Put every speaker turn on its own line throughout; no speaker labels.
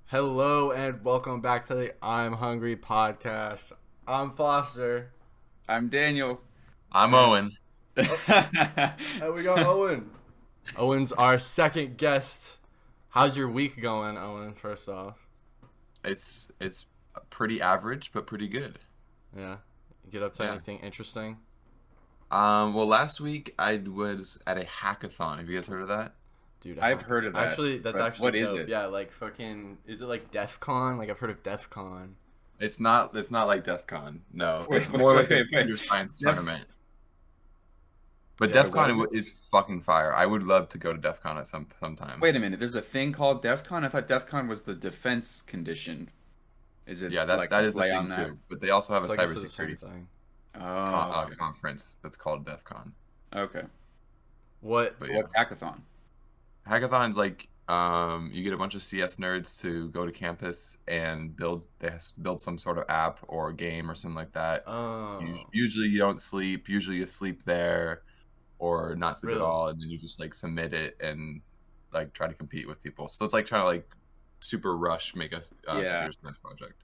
Hello and welcome back to the I'm Hungry podcast. I'm Foster.
I'm Daniel.
I'm
And,
Owen.
and we got Owen. Owen's our second guest. How's your week going, Owen, first off?
It's pretty average, but pretty good.
Yeah. You get up to anything interesting?
Well, last week I was at a hackathon. Have you guys heard of that?
Dude,
I've heard of that.
Actually, that's
but
actually
what is
dope.
it?
Yeah, like fucking, is it like DEF CON? Like I've heard of DEF CON.
It's not like DEF CON. No,
Wait,
it's more like a
wait.
computer science
Def-
tournament. But
Yeah,
DEF
what
CON
is
is fucking fire. I would love to go to DEF CON at sometime.
Wait a minute. There's a thing called DEF CON? I thought DEF CON was the defense condition. Is it
Yeah,
like
that is the
play
thing
on that?
too. But they also have
It's
a
like the same
cybersecurity
thing.
Oh, okay.
conference that's called DEF CON.
Okay.
What?
But
So
yeah.
what's hackathon?
Hackathon's like you get a bunch of CS nerds to go to campus and build some sort of app or game or something like that.
Oh.
Usually you don't sleep. Usually you sleep there or not sleep
Really?
at all, and then you just like submit it and like try to compete with people. So it's like trying to like super rush make a computer science project.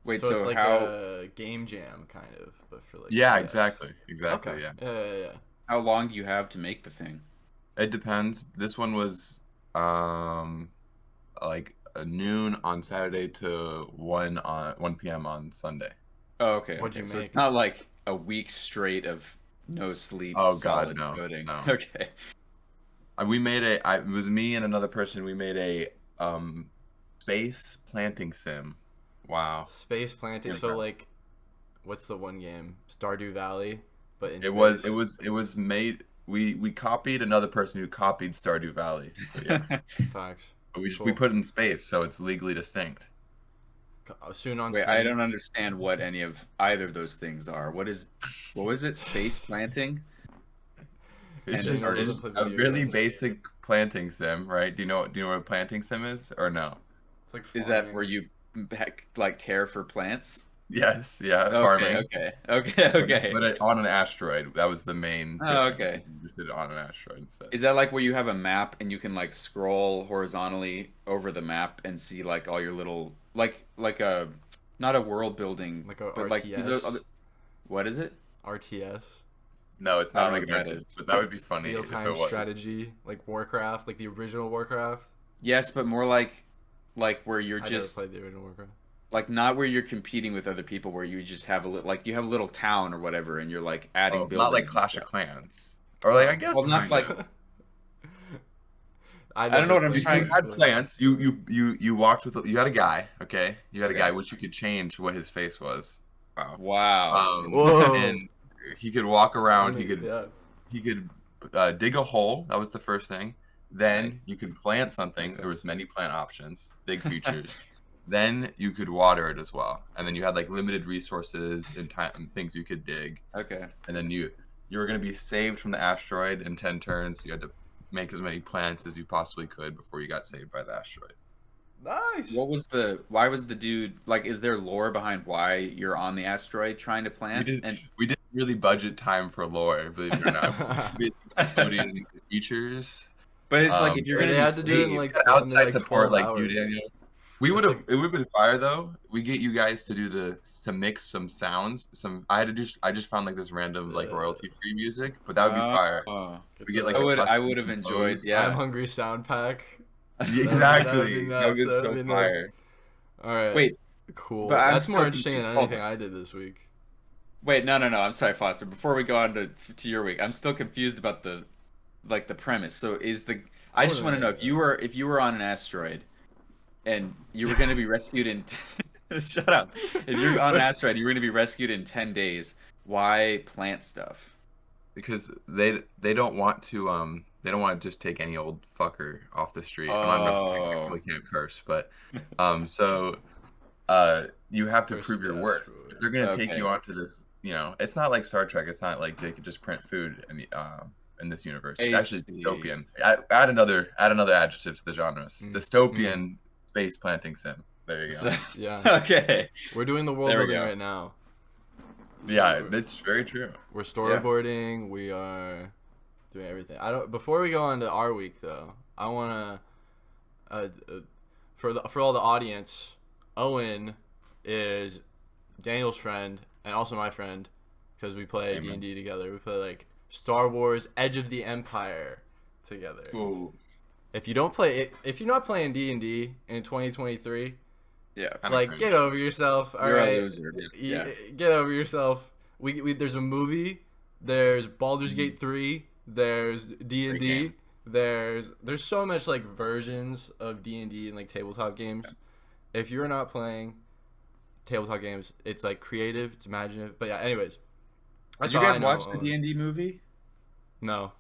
Wait,
So
so
it's like
how
a game jam kind of, but for like
Yeah,
CS.
exactly.
Okay.
Yeah.
Yeah.
how long do you have to make the thing?
It depends. This one was like noon on Saturday to 1 p.m. on Sunday.
Oh, okay.
What'd you
So it's
make?
not like a week straight of no sleep,
Oh,
solid
God, no,
coding.
no.
Okay.
We made it was me and another person. We made a space planting sim. Wow.
Space planting. So
Incredible.
like, what's the one game? Stardew Valley, but in
It was made. We copied another person who copied Stardew Valley. So yeah,
Facts.
but we
Cool.
we put it in space, so it's legally distinct.
Soon on
Wait,
Steam.
I don't understand what any of either of those things are. What was it? Space planting?
It's
And
just
started-
it's
play
a
video
really
games.
basic planting sim, right? Do you know what a planting sim is or no?
It's like
Is that
farming.
where you like care for plants?
Yes, yeah,
Okay,
farming.
okay.
But on an asteroid. That was the main.
Oh,
difference.
okay.
You just did it on an asteroid instead.
Is that like where you have a map and you can like scroll horizontally over the map and see like all your little like a not a world building
Like a
but like
RTS.
what is it?
RTS.
No, it's
I
not
don't
like
know what
an
that
RTS,
is.
but that would be funny if it
Real-time
was.
strategy, like Warcraft, like the original Warcraft.
Yes, but more like where you're
I
just
never played the original Warcraft.
like not where you're competing with other people where you just have like you have a little town or whatever and you're like adding buildings.
Not like
and
Clash of
stuff.
Clans, or like I guess.
Well, not like
I
don't know what I'm
You
trying-
had plants. You walked with. You had a guy. Okay, you had a
Okay.
guy which you could change what his face was. Wow.
wow.
Whoa.
And he could walk around.
Yeah.
He could dig a hole. That was the first thing. Then
Right.
you could plant something.
Makes
There was many plant options, big features. Then you could water it as well. And then you had like limited resources and time, things you could dig.
Okay.
And then you were going to be saved from the asteroid in 10 turns. You had to make as many plants as you possibly could before you got saved by the asteroid.
Nice.
Why was the dude like is there lore behind why you're on the asteroid trying to plant?
We didn't really budget time for lore, believe it or not. We basically coding the features.
But it's like if you're
They
gonna
had
be
to do it in
saved-
like
Had
12
outside
like
support
12
like
hours.
you, Daniel. We
It's
would have.
like-
It would have been fire though. We get you guys to do to mix some sounds. I just found like this random like royalty free music, but that would be fire.
Oh.
We get like
I
a
would
custom
have enjoyed
compose.
yeah.
I'm Hungry sound pack.
Yeah,
That would be
exactly.
nuts,
That would be
that
so
would be nuts.
fire.
All right.
Wait,
Cool.
but I'm
That's more
still
interesting than
confused. Hold
anything
on.
I did this week.
wait, no. I'm sorry, Foster. Before we go on to your week, I'm still confused about the premise. So I just want to know if you were on an asteroid and you were going to be rescued in shut up. If you're on an asteroid, you were going to be rescued in 10 days. Why plant stuff?
Because they don't want to just take any old fucker off the street. I really can't curse, but so you have to
Curse
prove your
the
worth.
asteroid.
If they're gonna take
Okay.
you onto this, it's not like Star Trek. It's not like they could just print food in this universe. It's
I
actually
see.
dystopian. Add another adjective to the genres.
Mm.
Dystopian space planting sim. There you go.
So-
Yeah.
okay.
We're doing the world
There we
building
go.
right now.
Yeah,
So
that's very true.
we're storyboarding. We are doing everything. I don't. Before we go on to our week, though, I wanna. for all the audience, Owen is Daniel's friend and also my friend because we play D&D together. We play like Star Wars Edge of the Empire together.
Ooh.
If you don't play it, if you're not playing D&D in 2023,
Yeah.
like get over yourself. All
You're
right,
a loser. Yeah.
Get over yourself. We there's a movie. There's Baldur's Gate 3. There's D&D. There's so much like versions of D&D and like tabletop games. If you're not playing tabletop games, it's like creative, it's imaginative. But yeah, anyways.
Did you guys watch the D&D movie?
No.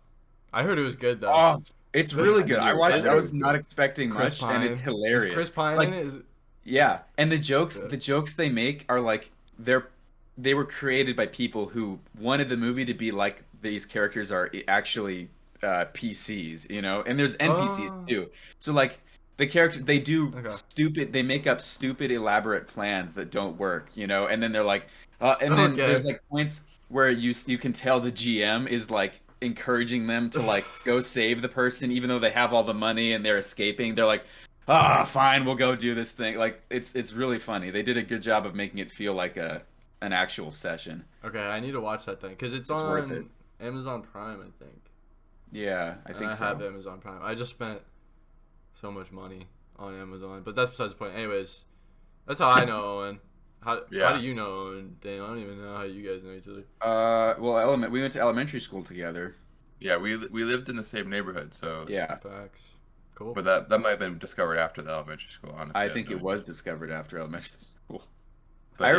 I heard it was good though.
Oh, it's really good. I watched it. I was not expecting
Chris
much,
Pine.
and it's hilarious.
Is Chris Pine
like,
in it? Is it?
Yeah, and the jokes they make are like they were created by people who wanted the movie to be like these characters are actually PCs, you know, and there's NPCs too. So like the characters, they do stupid, they make up stupid elaborate plans that don't work, you know, and then they're like, and then there's like points where you can tell the GM is like encouraging them to like go save the person even though they have all the money and they're escaping. They're like, fine, we'll go do this thing. Like it's really funny. They did a good job of making it feel like an actual session.
Okay, I need to watch that thing because it's on Amazon Prime, I think.
Yeah, I think so.
I have Amazon Prime. I just spent so much money on Amazon, but that's besides the point. Anyways, that's how I know Owen. How do you know Owen? Damn, I don't even know how you guys know each other.
Well, we went to elementary school together.
Yeah, we lived in the same neighborhood, so
yeah.
Facts. Cool.
But that might have been discovered after the elementary school. Honestly,
I think it was discovered after elementary school.
But
I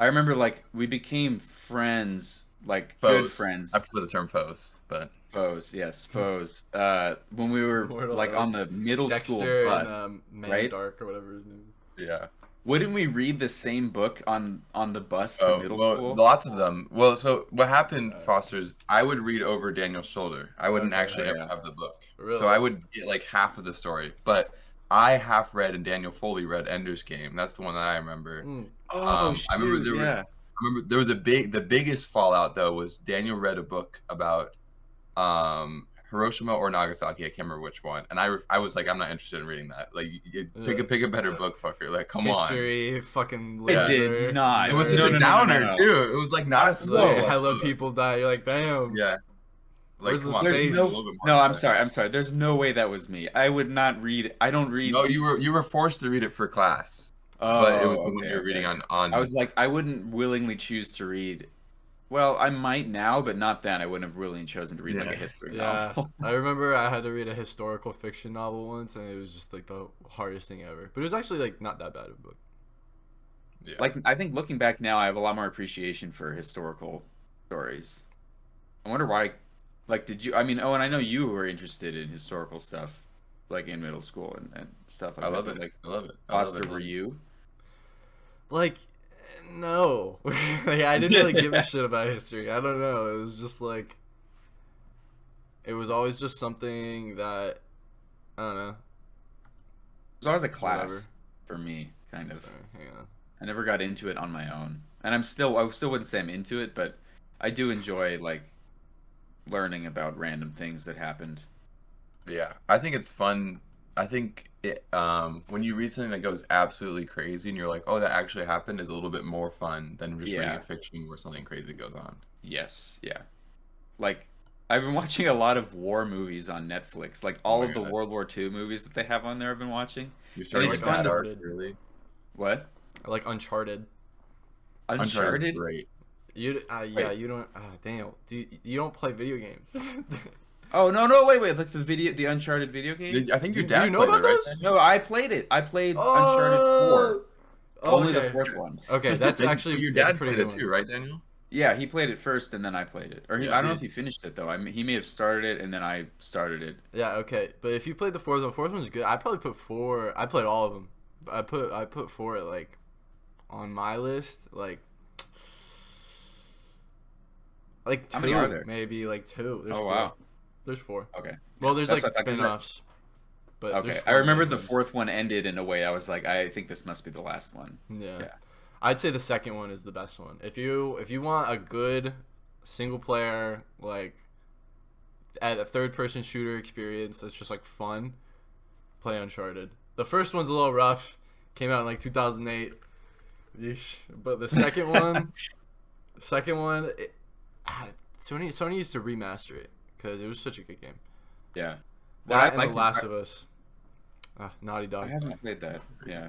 remember like we became friends, like
foes.
Good friends.
I prefer the term foes, but
foes, yes, foes. When we were like on the middle
Dexter
school bus,
and
right?
Dark or whatever his name is.
Yeah.
Wouldn't we read the same book on the bus to middle school?
Lots of them. Well, so what happened, Foster, is I would read over Daniel's shoulder. I wouldn't actually ever have the book.
Really?
So I would get like half of the story. But I half read and Daniel Foley read Ender's Game. That's the one that I remember.
Shoot,
I remember there was the biggest fallout though was Daniel read a book about Hiroshima or Nagasaki, I can't remember which one, and I was like, I'm not interested in reading that. Like, pick a better book, fucker. Like, come
History, fucking.
It did not.
It was such a downer too. It was like not slow.
Hello, people die. You're like, damn.
Yeah. Like,
where's the space?
No, I'm sorry. There's no way that was me. I would not read. I don't read.
No, you were forced to read it for class.
Oh,
but it was the one you were reading on.
I was like, I wouldn't willingly choose to read. Well, I might now, but not then. I wouldn't have willingly chosen to read like a history novel.
I remember I had to read a historical fiction novel once, and it was just like the hardest thing ever. But it was actually like not that bad of a book.
Yeah.
Like I think looking back now, I have a lot more appreciation for historical stories. I wonder why. Like, did you? I mean, Owen, I know you were interested in historical stuff, like in middle school and stuff like that.
I love it. I love it.
Foster, were you?
Like, no. Like, I didn't really give a shit about history. I don't know. It was just like, it was always just something that, I don't know.
It was always a class for me, kind of.
Hang on.
I never got into it on my own, and I still wouldn't say I'm into it, but I do enjoy like learning about random things that happened.
Yeah, I think it's fun. I think it, when you read something that goes absolutely crazy and you're like, oh, that actually happened, is a little bit more fun than just reading a fiction where something crazy goes on.
Yes, yeah. Like, I've been watching a lot of war movies on Netflix. Like, all of the World War II movies that they have on there I've been watching.
You're starting
like
to
Uncharted.
Really?
What?
I like Uncharted.
Uncharted?
Is great.
You don't. Daniel, you don't play video games.
Oh no! Wait! Like the Uncharted video game.
I think your dad.
Do you know about
right?
those?
No, I played it. I played Uncharted 4. Only the fourth one.
Okay, that's actually
your dad
pretty
played
good
it too, right, Daniel?
Yeah, he played it first and then I played it. Or
Yeah,
I don't know if he finished it though. I mean, he may have started it and then I started it.
Yeah, okay. But if you played the fourth one's good. I probably put 4. I played all of them. I put 4 like on my list, like 2,
how many are there?
Maybe like 2. There's 4.
Wow.
There's 4.
Okay.
Well, there's
That's
like
what I thought,
spin-offs. But
okay. I remember the 4th one ended in a way I was like, I think this must be the last one.
Yeah. I'd say the second one is the best one. If you want a good single player, like at a third person shooter experience that's just like fun, play Uncharted. The first one's a little rough. Came out in like 2008. Yeesh. But the second one, Sony needs to remaster it because it was such a good game.
Yeah.
That and The Last of Us. Naughty Dog.
I haven't played that. Yeah.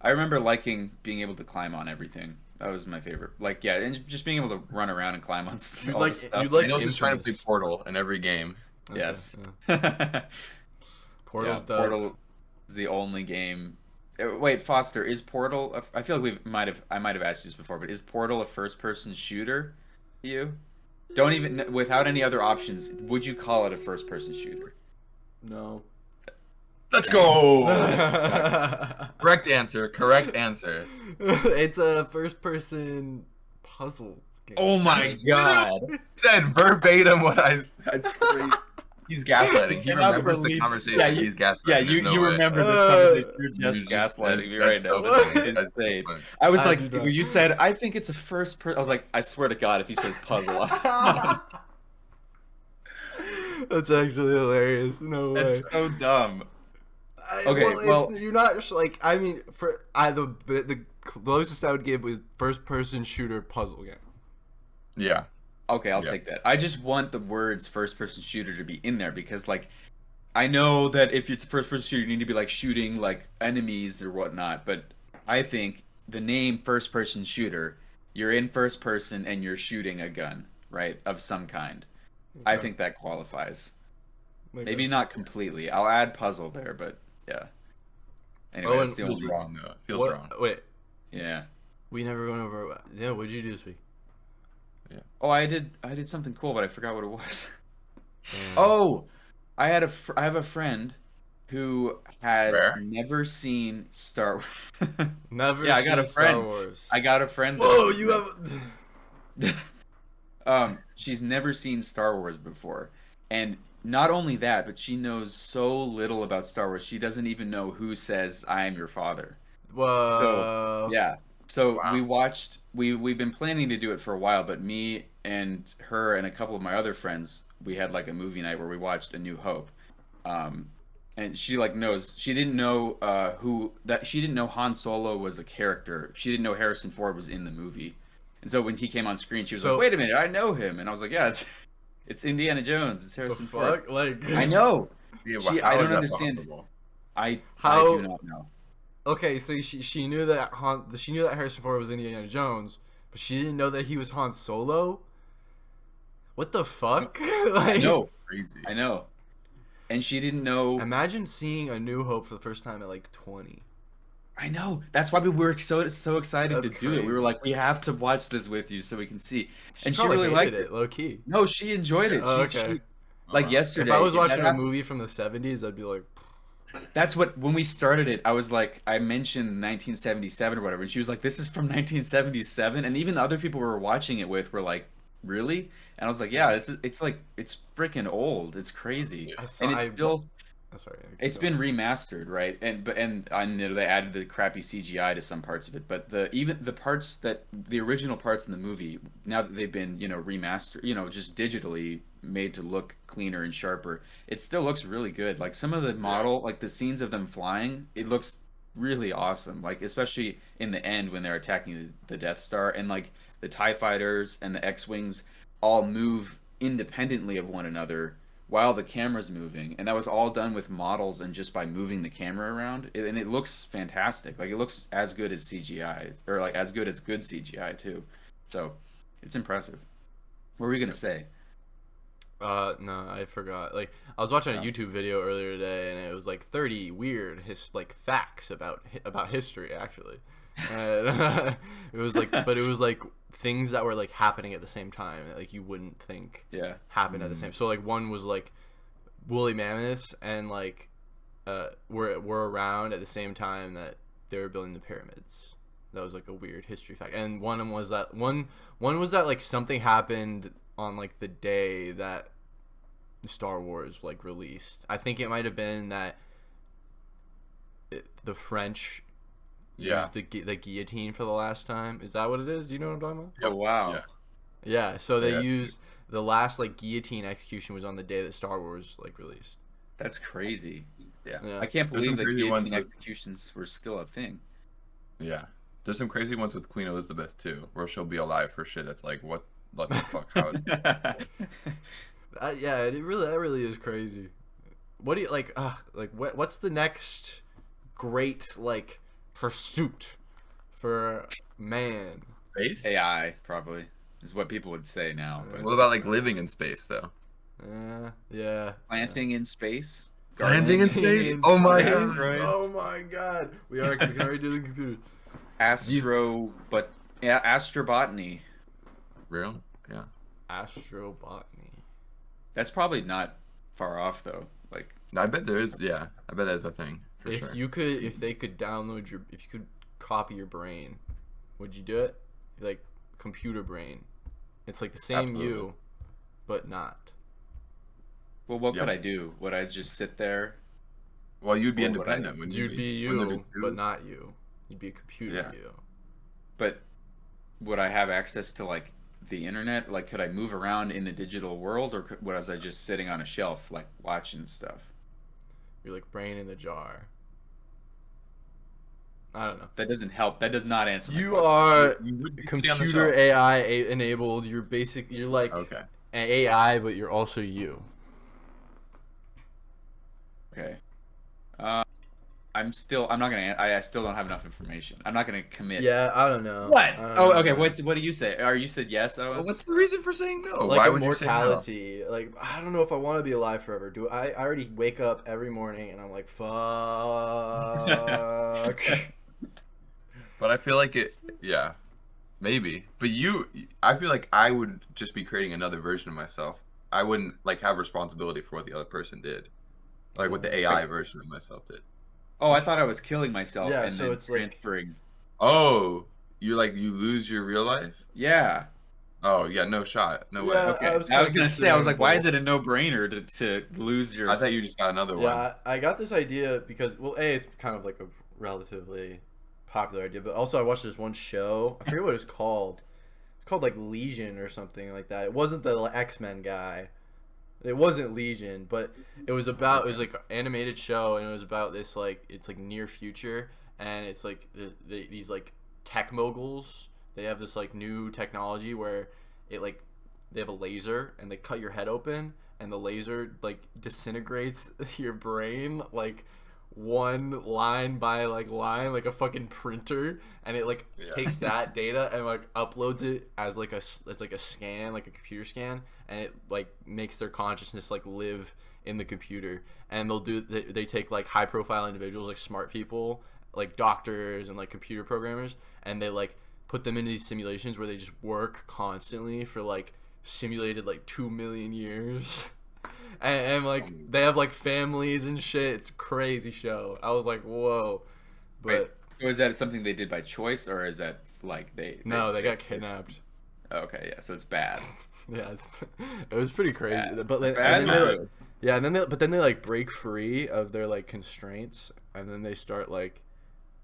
I remember liking being able to climb on everything. That was my favorite. Like, yeah, and just being able to run around and climb on
You
all
like
this stuff.
you like
Daniel's just trying to play
Infamous.
Portal in every game.
Okay,
Yes.
yeah. Portal's dope.
Portal is the only game. Wait, Foster, is Portal? I feel like I might have asked you this before, but is Portal a first-person shooter to you? Don't even, without any other options, would you call it a first-person shooter?
No.
Let's go. Correct answer. Correct answer.
It's a first-person puzzle game.
Oh my god!
Said verbatim what I said. That's crazy. He's gaslighting. He
cannot
remembers the
believe-
conversation.
Yeah, you-
He's gaslighting.
Yeah,
There's no
you
way.
remember this conversation. You're
You
just gaslighting me right
that's
now.
so funny.
It's
That's
insane.
funny.
I was
I
like,
do not.
when you said, I think it's a first person. I was like, I swear to God, if he says puzzle,
That's actually hilarious. No way.
that's so dumb. Okay,
well, you're not like. I mean, for the closest I would give was first-person shooter puzzle game.
Yeah.
Okay, I'll
Yeah.
take that. I just want the words first person shooter to be in there because, like, I know that if it's a first person shooter, you need to be like shooting like enemies or whatnot. But I think the name first person shooter, you're in first person and you're shooting a gun, right, of some kind. I
Okay.
think that qualifies.
Okay.
Maybe not completely. I'll add puzzle there, but yeah. Anyway,
Owen,
that's the
Feels
only.
wrong though. Feels
What-
wrong.
Wait,
Yeah.
we never went over. Yeah, what'd you do this week?
Oh, I did something cool, but I forgot what it was.
Damn.
Oh, I have a friend who has
Where?
never seen Star Wars.
Never.
yeah, I got a
seen Star
friend.
Wars.
I got a friend. that-
Whoa, you have.
She's never seen Star Wars before, and not only that, but she knows so little about Star Wars. She doesn't even know who says "I am your father."
Whoa.
So yeah. So
Wow.
we watched. We've been planning to do it for a while, but me and her and a couple of my other friends, we had like a movie night where we watched A New Hope. And she like knows. She didn't know She didn't know Han Solo was a character. She didn't know Harrison Ford was in the movie. And so when he came on screen, she was
So-
like, "Wait a minute, I know him." And I was like, "Yeah, it's Indiana Jones. It's
The
Harrison Ford."
fuck? Like.
I know.
Yeah,
She-
how
I
is
don't
that
understand.
possible?
I
How-
do not know.
Okay, so she knew that she knew that Harrison Ford was Indiana Jones, but she didn't know that he was Han Solo. What the fuck?
I know.
Crazy.
I know. And she didn't know.
Imagine seeing A New Hope for the first time at like 20.
I know. That's why we were so excited
That's
to do it. We were
crazy.
like, we have to watch this with you so we can see. And she
probably
really
hated
liked
it, low key.
No, she enjoyed it.
Oh,
She-
okay.
she- like
wow.
yesterday.
If I was
that
watching a
happened-
movie from the 70s, I'd be like,
That's what when we started it. I was like, I mentioned 1977 or whatever, and she was like, "This is from 1977." And even the other people we were watching it with were like, "Really?" And I was like, "Yeah, it's like it's freaking old. It's crazy."
I saw,
And it's still.
sorry.
It's been remastered, right? And I know they added the crappy CGI to some parts of it, but even the parts that the original parts in the movie, now that they've been remastered, just digitally made to look cleaner and sharper, it still looks really good. Like some of the like the scenes of them flying, it looks really awesome. Like especially in the end when they're attacking the Death Star and like the TIE fighters and the X-wings all move independently of one another while the camera's moving, and that was all done with models and just by moving the camera around, and it looks fantastic. Like it looks as good as CGI, or like as good as good CGI too. So it's impressive. What were we gonna say?
No, I forgot. Like I was watching a
Oh.
YouTube video earlier today, and it was like 30 weird facts about history actually. And, it was like, but it was like things that were like happening at the same time that like you wouldn't think
Yeah.
happened at the same. So like one was like woolly mammoths and like were around at the same time that they were building the pyramids. That was like a weird history fact. And one was that like something happened on like the day that Star Wars like released. I think it might have been that the French used the guillotine for the last time. Is that what it is? Do you know what I'm talking about?
Oh wow.
Yeah.
Yeah, so they
Yeah.
used the last like guillotine execution was on the day that Star Wars like released.
That's crazy.
Yeah.
Yeah.
I can't
There's some
believe that
crazy ones
guillotine
with-
executions were still a thing.
Yeah. There's some crazy ones with Queen Elizabeth too, where she'll be alive for shit that's like, what the fuck? How is that?
Yeah, that really is crazy. What do you like? What's the next great like pursuit for man?
Space?
AI probably is what people would say now. But
What about like living in space though?
Yeah.
planting in space,
Planting in
gardening
space? Oh my
space?
God.
asteroids,
Oh my god! We can already do the computer.
astrobotany.
Real? Yeah.
Astrobotany.
That's probably not far off though. Like
I bet there is. Yeah, I bet there's a thing for
If
sure.
if they could download if you could copy your brain, would you do it? Like computer brain. It's like the same
Absolutely.
you, but not.
well, what
Yep.
could I do? Would I just sit there?
Well, you'd be
Or would I-
independent, wouldn't you?
You'd be
Wouldn't there
you,
be
but
two?
not you. You'd be a computer
Yeah.
you.
But would I have access to like the internet? Like, could I move around in the digital world, or was I just sitting on a shelf like watching stuff?
You're like brain in the jar. I don't know.
That doesn't help. That does not answer my
You
question.
are
You would be sitting on the
computer
shelf.
AI enabled. You're like
Okay.
an AI, but you're also you.
Okay. I'm not gonna. I still don't have enough information. I'm not gonna commit.
Yeah, I don't know.
What?
I don't
Oh,
know,
okay.
man.
What do you say? You said yes, Owen?
Well, what's the reason for saying no?
Like
Why would you say no?
immortality. Like I don't know if I want to be alive forever. Do I already wake up every morning and I'm like fuck.
But I feel like it. Yeah, maybe. But I feel like I would just be creating another version of myself. I wouldn't like have responsibility for what the other person did, like what the AI version of myself did.
Oh, I thought I was killing myself
Yeah,
and
so
then
it's like-
transferring.
Oh, you lose your real life?
Yeah.
Oh yeah, no shot, no way.
Yeah.
Okay.
I was
I was
kinda
gonna say. I was like, why is
considering
it a no-brainer to lose your?
I thought you just got another one.
Yeah, I got this idea because it's kind of like a relatively popular idea, but also I watched this one show. I forget what it's called. It's called like Legion or something like that. It wasn't the X-Men guy. It wasn't Legion, but it was like an animated show, and it was about this like it's like near future, and it's like these like tech moguls. They have this like new technology where it like they have a laser and they cut your head open, and the laser like disintegrates your brain like one line by like line like a fucking printer, and it like takes that data and like uploads it as like a scan, like a computer scan, and it like makes their consciousness like live in the computer. And they take like high profile individuals, like smart people, like doctors and like computer programmers, and they like put them into these simulations where they just work constantly for like simulated like 2 million years. And like they have like families and shit. It's a crazy show. I was like, whoa. But
Wait, so is that something they did by choice, or is that like they
got kidnapped.
Okay, yeah, so it's bad.
Yeah, it was pretty crazy.
Bad.
But then,
Bad,
and then they,
man.
but then they like break free of their like constraints, and then they start like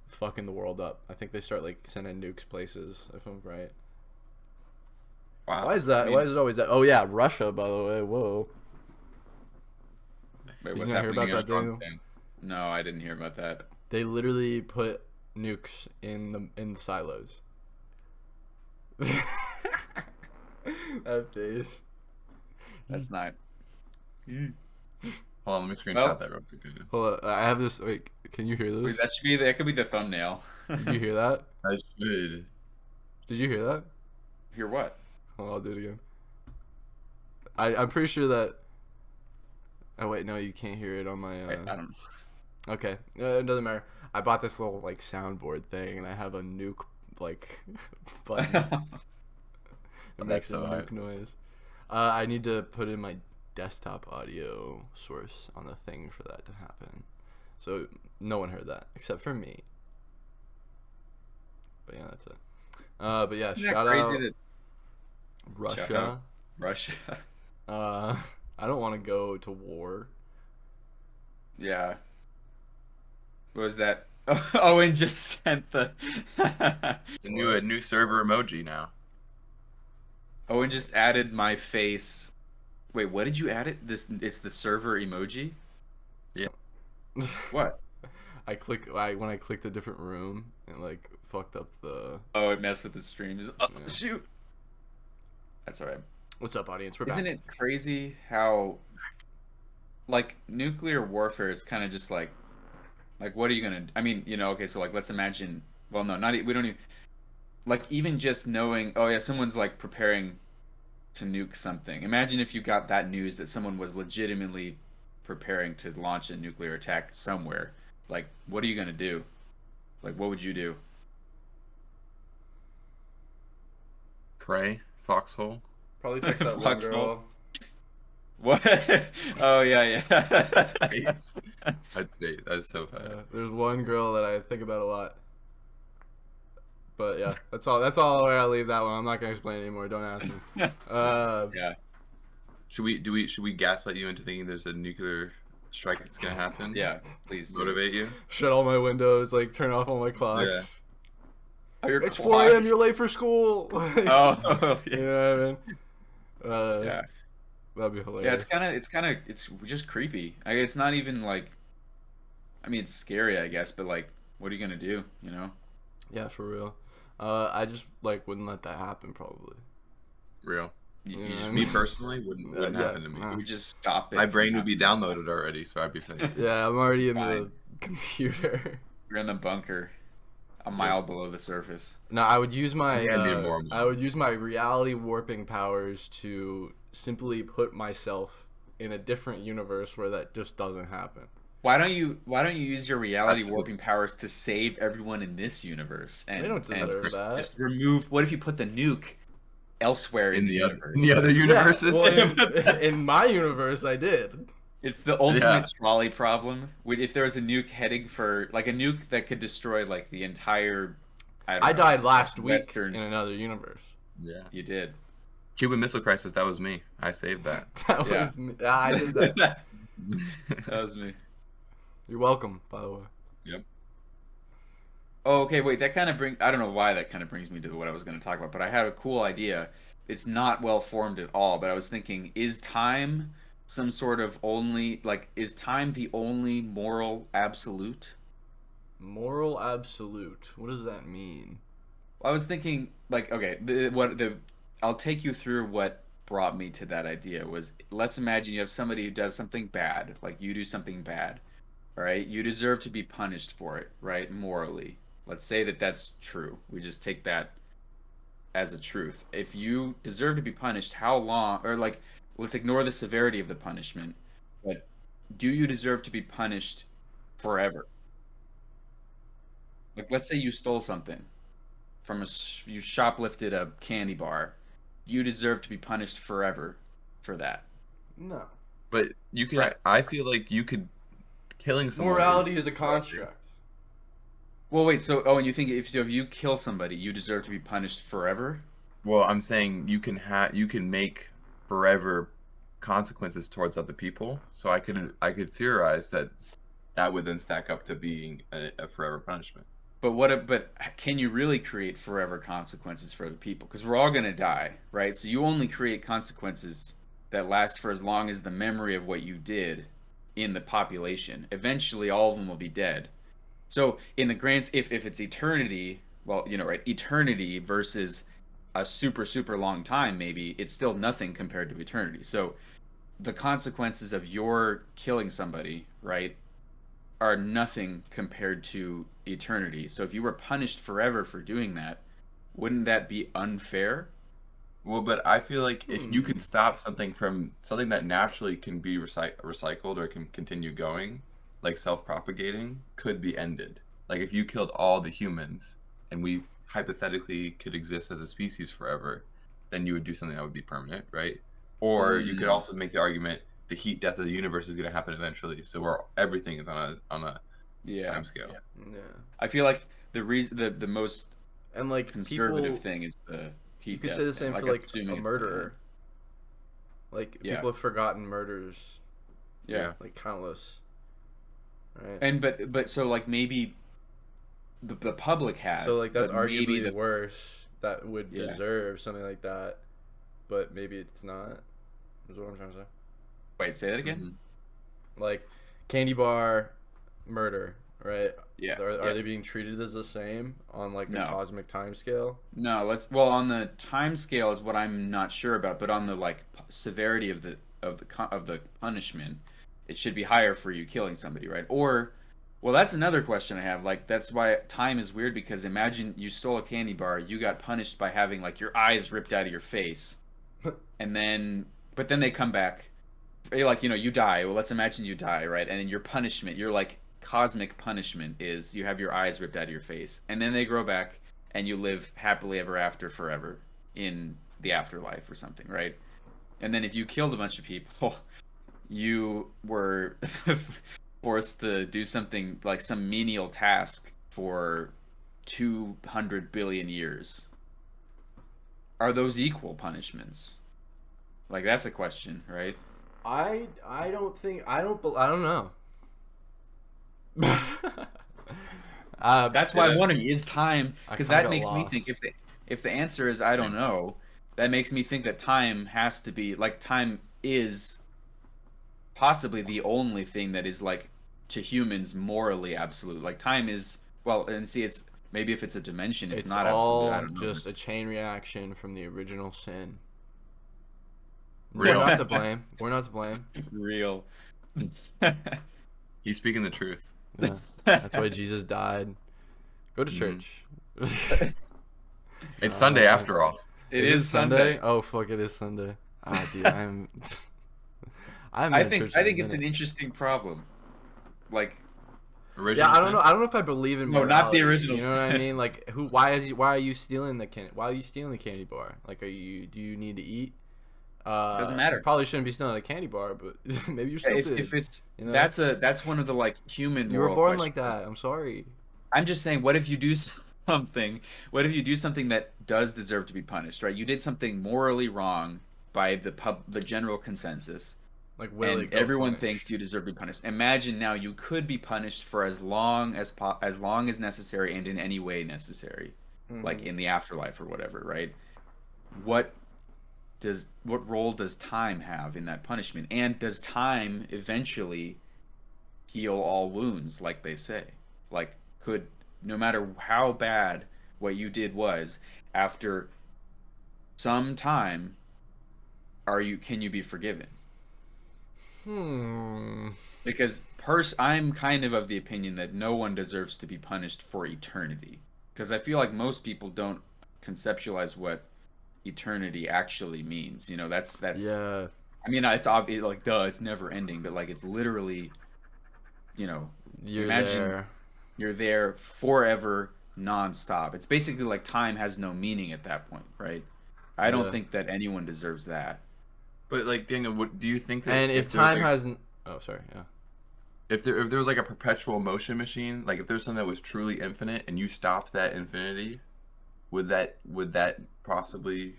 fucking the world up. I think they start like sending nukes places, if I'm right.
Wow.
Why is that? Why is it always that? Oh yeah, Russia, by the way. Whoa.
Wait,
You
what's
didn't hear
happening?
about that,
Strong
Daniel?
stance.
No, I didn't hear about that.
They literally put nukes in the silos. That face.
That's not.
Hold on, let me screenshot
Well-
that real quick.
Hold on, I have this. Wait, can you hear
Wait,
this?
that could be the thumbnail.
Did you hear that?
I should.
Did you hear that?
Hear what?
Hold on, I'll do it again. I'm pretty sure that. Oh wait, no, you can't hear it on my.
Wait, I don't.
Okay, it doesn't matter. I bought this little like soundboard thing, and I have a nuke like button. It makes a
so
nuke noise. I need to put in my desktop audio source on the thing for that to happen. So no one heard that except for me. But yeah, that's it. But yeah,
Isn't that
shout
crazy
out
that
Russia.
Shout out. Russia.
I don't want to go to war.
Yeah. What was that? Owen just sent the.
It's a new server emoji now.
Owen just added my face. Wait, what did you add it? It's the server emoji. What?
When I clicked a different room, it like fucked up the.
Oh, it messed with the streams. Oh,
Yeah.
shoot. That's all right.
What's up, audience? We're
Isn't
back.
it crazy how, like, nuclear warfare is kind of just like what are you gonna? I mean, okay, so like, let's imagine. Well, no, we don't even like even just knowing. Oh yeah, someone's like preparing to nuke something. Imagine if you got that news that someone was legitimately preparing to launch a nuclear attack somewhere. Like, what are you gonna do? Like, what would you do?
Pray, foxhole.
Probably text that one
Foxhole.
girl.
What? Oh yeah.
That's bait. That's so bad.
There's one girl that I think about a lot. But yeah, that's all. That's all where I leave that one. I'm not gonna explain anymore. Don't ask me.
Yeah.
Should we gaslight you into thinking there's a nuclear strike that's gonna happen?
Yeah. Please do.
Motivate you.
Shut all my windows. Like turn off all my clocks.
Yeah.
Oh, your
It's
clocks.
4 a.m. You're late for school.
Oh,
You
yeah.
know what I mean?
Yeah.
That'd be hilarious.
Yeah, it's just creepy. It's not even like, I mean, it's scary, I guess, but like, what are you gonna do?
Yeah, for real. I just like wouldn't let that happen probably.
Real.
You,
Yeah.
you just
Me personally wouldn't
Yeah,
happen to me.
nah.
you just stop it.
My
from
brain would be
happening.
downloaded already, so I'd be safe.
Yeah, I'm already in the
Fine.
computer.
You're in the bunker, a mile below the surface.
No, I would use my
Yeah, dude, more and more.
I would use my reality warping powers to simply put myself in a different universe where that just doesn't happen.
Why don't you use your reality
That's-
warping powers to save everyone in this universe? And
They don't deserve
just,
that.
just remove. What if you put the nuke elsewhere in the universe?
in the other universes.
Yeah, well, in my universe, I did.
It's the ultimate
Yeah.
trolley problem. If there was a nuke heading for like a nuke that could destroy like the entire. don't
I
know,
died last week
Western.
in another universe.
Yeah.
You did.
Cuban Missile Crisis. That was me. I saved that.
That
Yeah.
was me. Yeah, I did that.
That was me.
You're welcome, by the way.
Yep.
Oh, okay, wait. That kind of I don't know why that kind of brings me to what I was going to talk about, but I had a cool idea. It's not well formed at all, but I was thinking, is time some sort of is time the only moral absolute?
Moral absolute. What does that mean?
I was thinking, like, okay, I'll take you through what brought me to that idea. Was, let's imagine you have somebody who does something bad, like you do something bad, all right? You deserve to be punished for it, right? Morally. Let's say that that's true. We just take that as a truth. If you deserve to be punished, how long, or like, let's ignore the severity of the punishment, but do you deserve to be punished forever? Like, let's say you stole something you shoplifted a candy bar. You deserve to be punished forever for that.
No.
But you could.
Right.
I feel like you could. Killing someone.
Morality is a construct.
Well, wait. So, and you think if you kill somebody, you deserve to be punished forever?
Well, I'm saying you can make forever consequences towards other people. So I could theorize that would then stack up to being a forever punishment.
But can you really create forever consequences for other people? Because we're all gonna die, right? So you only create consequences that last for as long as the memory of what you did in the population. Eventually, all of them will be dead. So in the if it's eternity, well, right, eternity versus a super, super long time, maybe it's still nothing compared to eternity. So the consequences of your killing somebody, right, are nothing compared to eternity. So if you were punished forever for doing that, wouldn't that be unfair?
Well, but I feel like if you could stop something that naturally can be recycled or can continue going, like self-propagating, could be ended. Like if you killed all the humans and we hypothetically could exist as a species forever, then you would do something that would be permanent, right? Or you could also make the argument the heat death of the universe is going to happen eventually, so everything is on a time scale.
Yeah.
I feel like the most
And like
conservative
people,
thing is the heat
you could
death
say the
thing.
same for like
assuming
a
it's
murderer. Like
Yeah.
people have forgotten murders,
yeah.
like countless. Right.
And but so like maybe the public has,
So like that's
but maybe
arguably worse. That would
Yeah.
deserve something like that, but maybe it's not. Is what I'm trying to say.
Wait, say that again.
Mhm.
Like candy bar, murder, right?
Yeah.
Are they being treated as the same on like a
No.
cosmic time scale?
No, well, on the time scale is what I'm not sure about, but on the like severity of the punishment, it should be higher for you killing somebody, right? Or, well, that's another question I have. Like, that's why time is weird, because imagine you stole a candy bar, you got punished by having like your eyes ripped out of your face, and then but then they come back. Like, you die. Well, let's imagine you die, right? And then your punishment, your like cosmic punishment, is you have your eyes ripped out of your face, and then they grow back, and you live happily ever after forever in the afterlife or something, right? And then if you killed a bunch of people, you were forced to do something like some menial task for 200 billion years. Are those equal punishments? Like, that's a question, right?
I don't think I don't know.
That's why I'm wondering, is time, because that makes me
lost.
think, if the answer is I don't know, that makes me think that time has to be like, time is possibly the only thing that is like, to humans, morally absolute. Like, time is, well, and see, it's maybe if it's a dimension, it's not absolute. I
all
don't know.
just a chain reaction from the original sin.
Real.
We're not to blame. We're not to blame.
Real.
He's speaking the truth.
Yeah. That's why Jesus died. Go to church.
It's Sunday after all.
It is Sunday.
Oh fuck! It is Sunday. Ah, dude, I'm.
I think it's an interesting problem. Like,
Original
yeah, I don't
sin?
know. I don't know if I believe in
No,
morality.
not the original
You know what I
sin.
mean? Like, why are you stealing the candy? Why are you stealing the candy bar? Like, do you need to eat?
Doesn't matter.
You probably shouldn't be stealing a candy bar, but maybe you're stupid.
if it's,
you know?
that's one of the like human.
You were
moral
born like
questions.
that. I'm sorry.
I'm just saying, what if you do something? What if you do something that does deserve to be punished? Right? You did something morally wrong by the general consensus,
Like, will
and
it go
everyone
punished?
thinks you deserve to be punished. Imagine now you could be punished for as long as necessary and in any way necessary, like in the afterlife or whatever. Right? What role does time have in that punishment? And does time eventually heal all wounds, like they say? Like, could, no matter how bad what you did was, after some time, can you be forgiven? Because I'm kind of the opinion that no one deserves to be punished for eternity, because I feel like most people don't conceptualize what eternity actually means. That's
Yeah.
I mean, it's obvious, like, duh, it's never ending, but like, it's literally,
You're
imagine
there.
you're there forever, nonstop. It's basically like time has no meaning at that point, right? I don't
Yeah.
think that anyone deserves that.
But like, Daniel, what do you think that?
And if
there's,
time
like,
hasn't. Oh, sorry. Yeah.
if there was like a perpetual motion machine, like if there's something that was truly infinite and you stopped that infinity, would that possibly,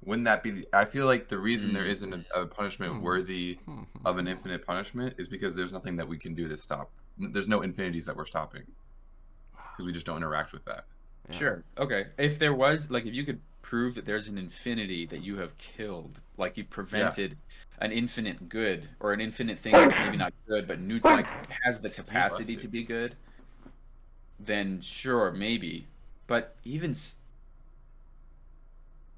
wouldn't that be? I feel like the reason there isn't a punishment worthy of an infinite punishment is because there's nothing that we can do to stop. There's no infinities that we're stopping because we just don't interact with that.
Yeah.
Sure. Okay. If there was, like, if you could prove that there's an infinity that you have killed, like you've prevented an infinite good, or an infinite thing that's maybe not good, but like has the capacity to be good, then sure, maybe. But even,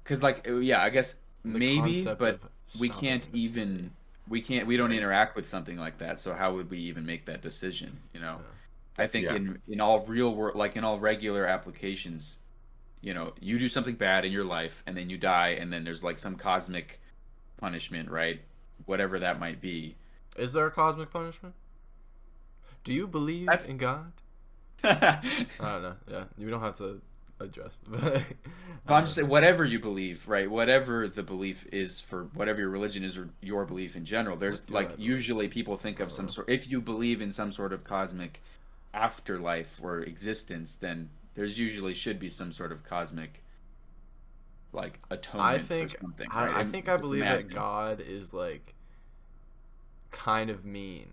because like, yeah, I guess maybe, but we can't even, we don't interact with something like that. So how would we even make that decision? I think in all real world, like in all regular applications, you do something bad in your life and then you die, and then there's like some cosmic punishment, right? Whatever that might be.
Is there a cosmic punishment? Do you believe in God? I don't know. Yeah, you don't have to address. But
I'm just saying, whatever you believe, right? Whatever the belief is, for whatever your religion is, or your belief in general, there's like, usually people think of some sort, if you believe in some sort of cosmic afterlife or existence, then there's usually should be some sort of cosmic, like, atonement for something, right?
I think I believe that God is like kind of mean.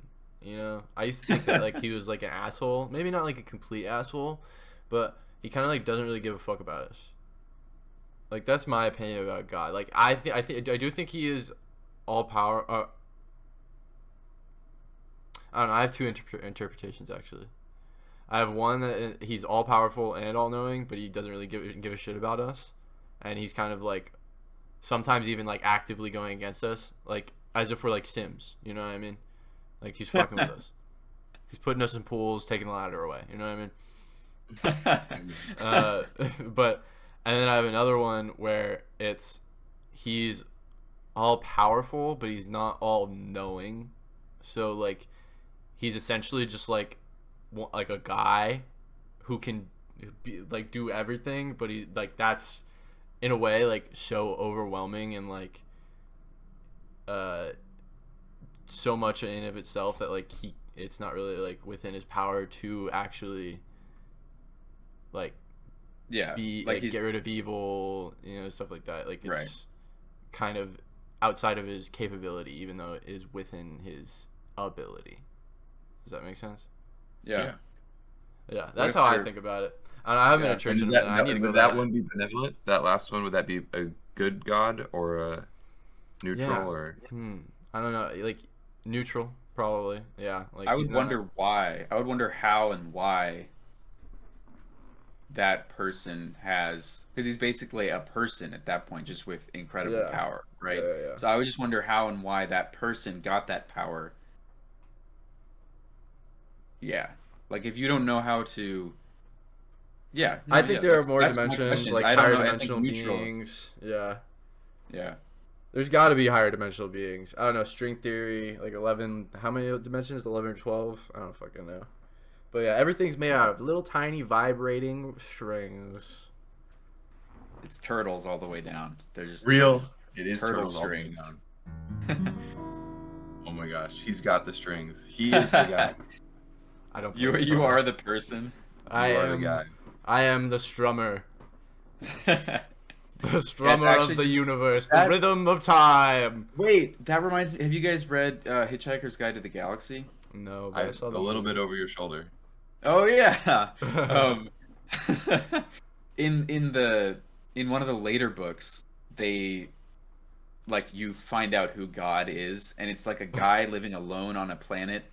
I used to think that like he was like an asshole, maybe not like a complete asshole, but he kind of like doesn't really give a fuck about us. Like, that's my opinion about God. Like, I do think he is all power. I don't know. I have two interpretations actually. I have one that he's all powerful and all knowing, but he doesn't really give a shit about us, and he's kind of like sometimes even like actively going against us, like as if we're like Sims. You know what I mean? Like he's fucking with us. He's putting us in pools, taking the ladder away. You know what I mean? But and then I have another one where he's all powerful, but he's not all knowing. So like he's essentially just like a guy who can like do everything, but he's like that's in a way like so overwhelming and like so much in of itself that like it's not really like within his power to actually like be like get rid of evil, you know, stuff like that. Like it's kind of outside of his capability, even though it is within his ability. Does that make sense?
Yeah,
that's how I think about it. I haven't been to church in a minute. I need to go
would
back.
That one be benevolent? That last one, would that be a good god or a neutral or?
I don't know. Like neutral, probably. Yeah. Like
I would wonder why. I would wonder how and why that person has, because he's basically a person at that point, just with incredible power, right?
Yeah.
So I would just wonder how and why that person got that power. Yeah. Like if you don't know how to,
I think there are more dimensions, like higher dimensional beings. Yeah. There's got to be higher dimensional beings. I don't know, string theory, like 11. How many dimensions? 11 or 12? I don't fucking know. But yeah, everything's made out of little tiny vibrating strings.
It's turtles all the way down. They're just
real. It is
turtle
turtles
strings.
All the way down. Oh my gosh, he's got the strings. He is the guy.
I don't.
You are the person.
I am the guy. I am the strummer. The strummer of the universe, the rhythm of time.
Wait, that reminds me. Have you guys read Hitchhiker's Guide to the Galaxy?
No, but I saw
a little bit over your shoulder.
Oh yeah. In one of the later books, they like you find out who God is, and it's like a guy living alone on a planet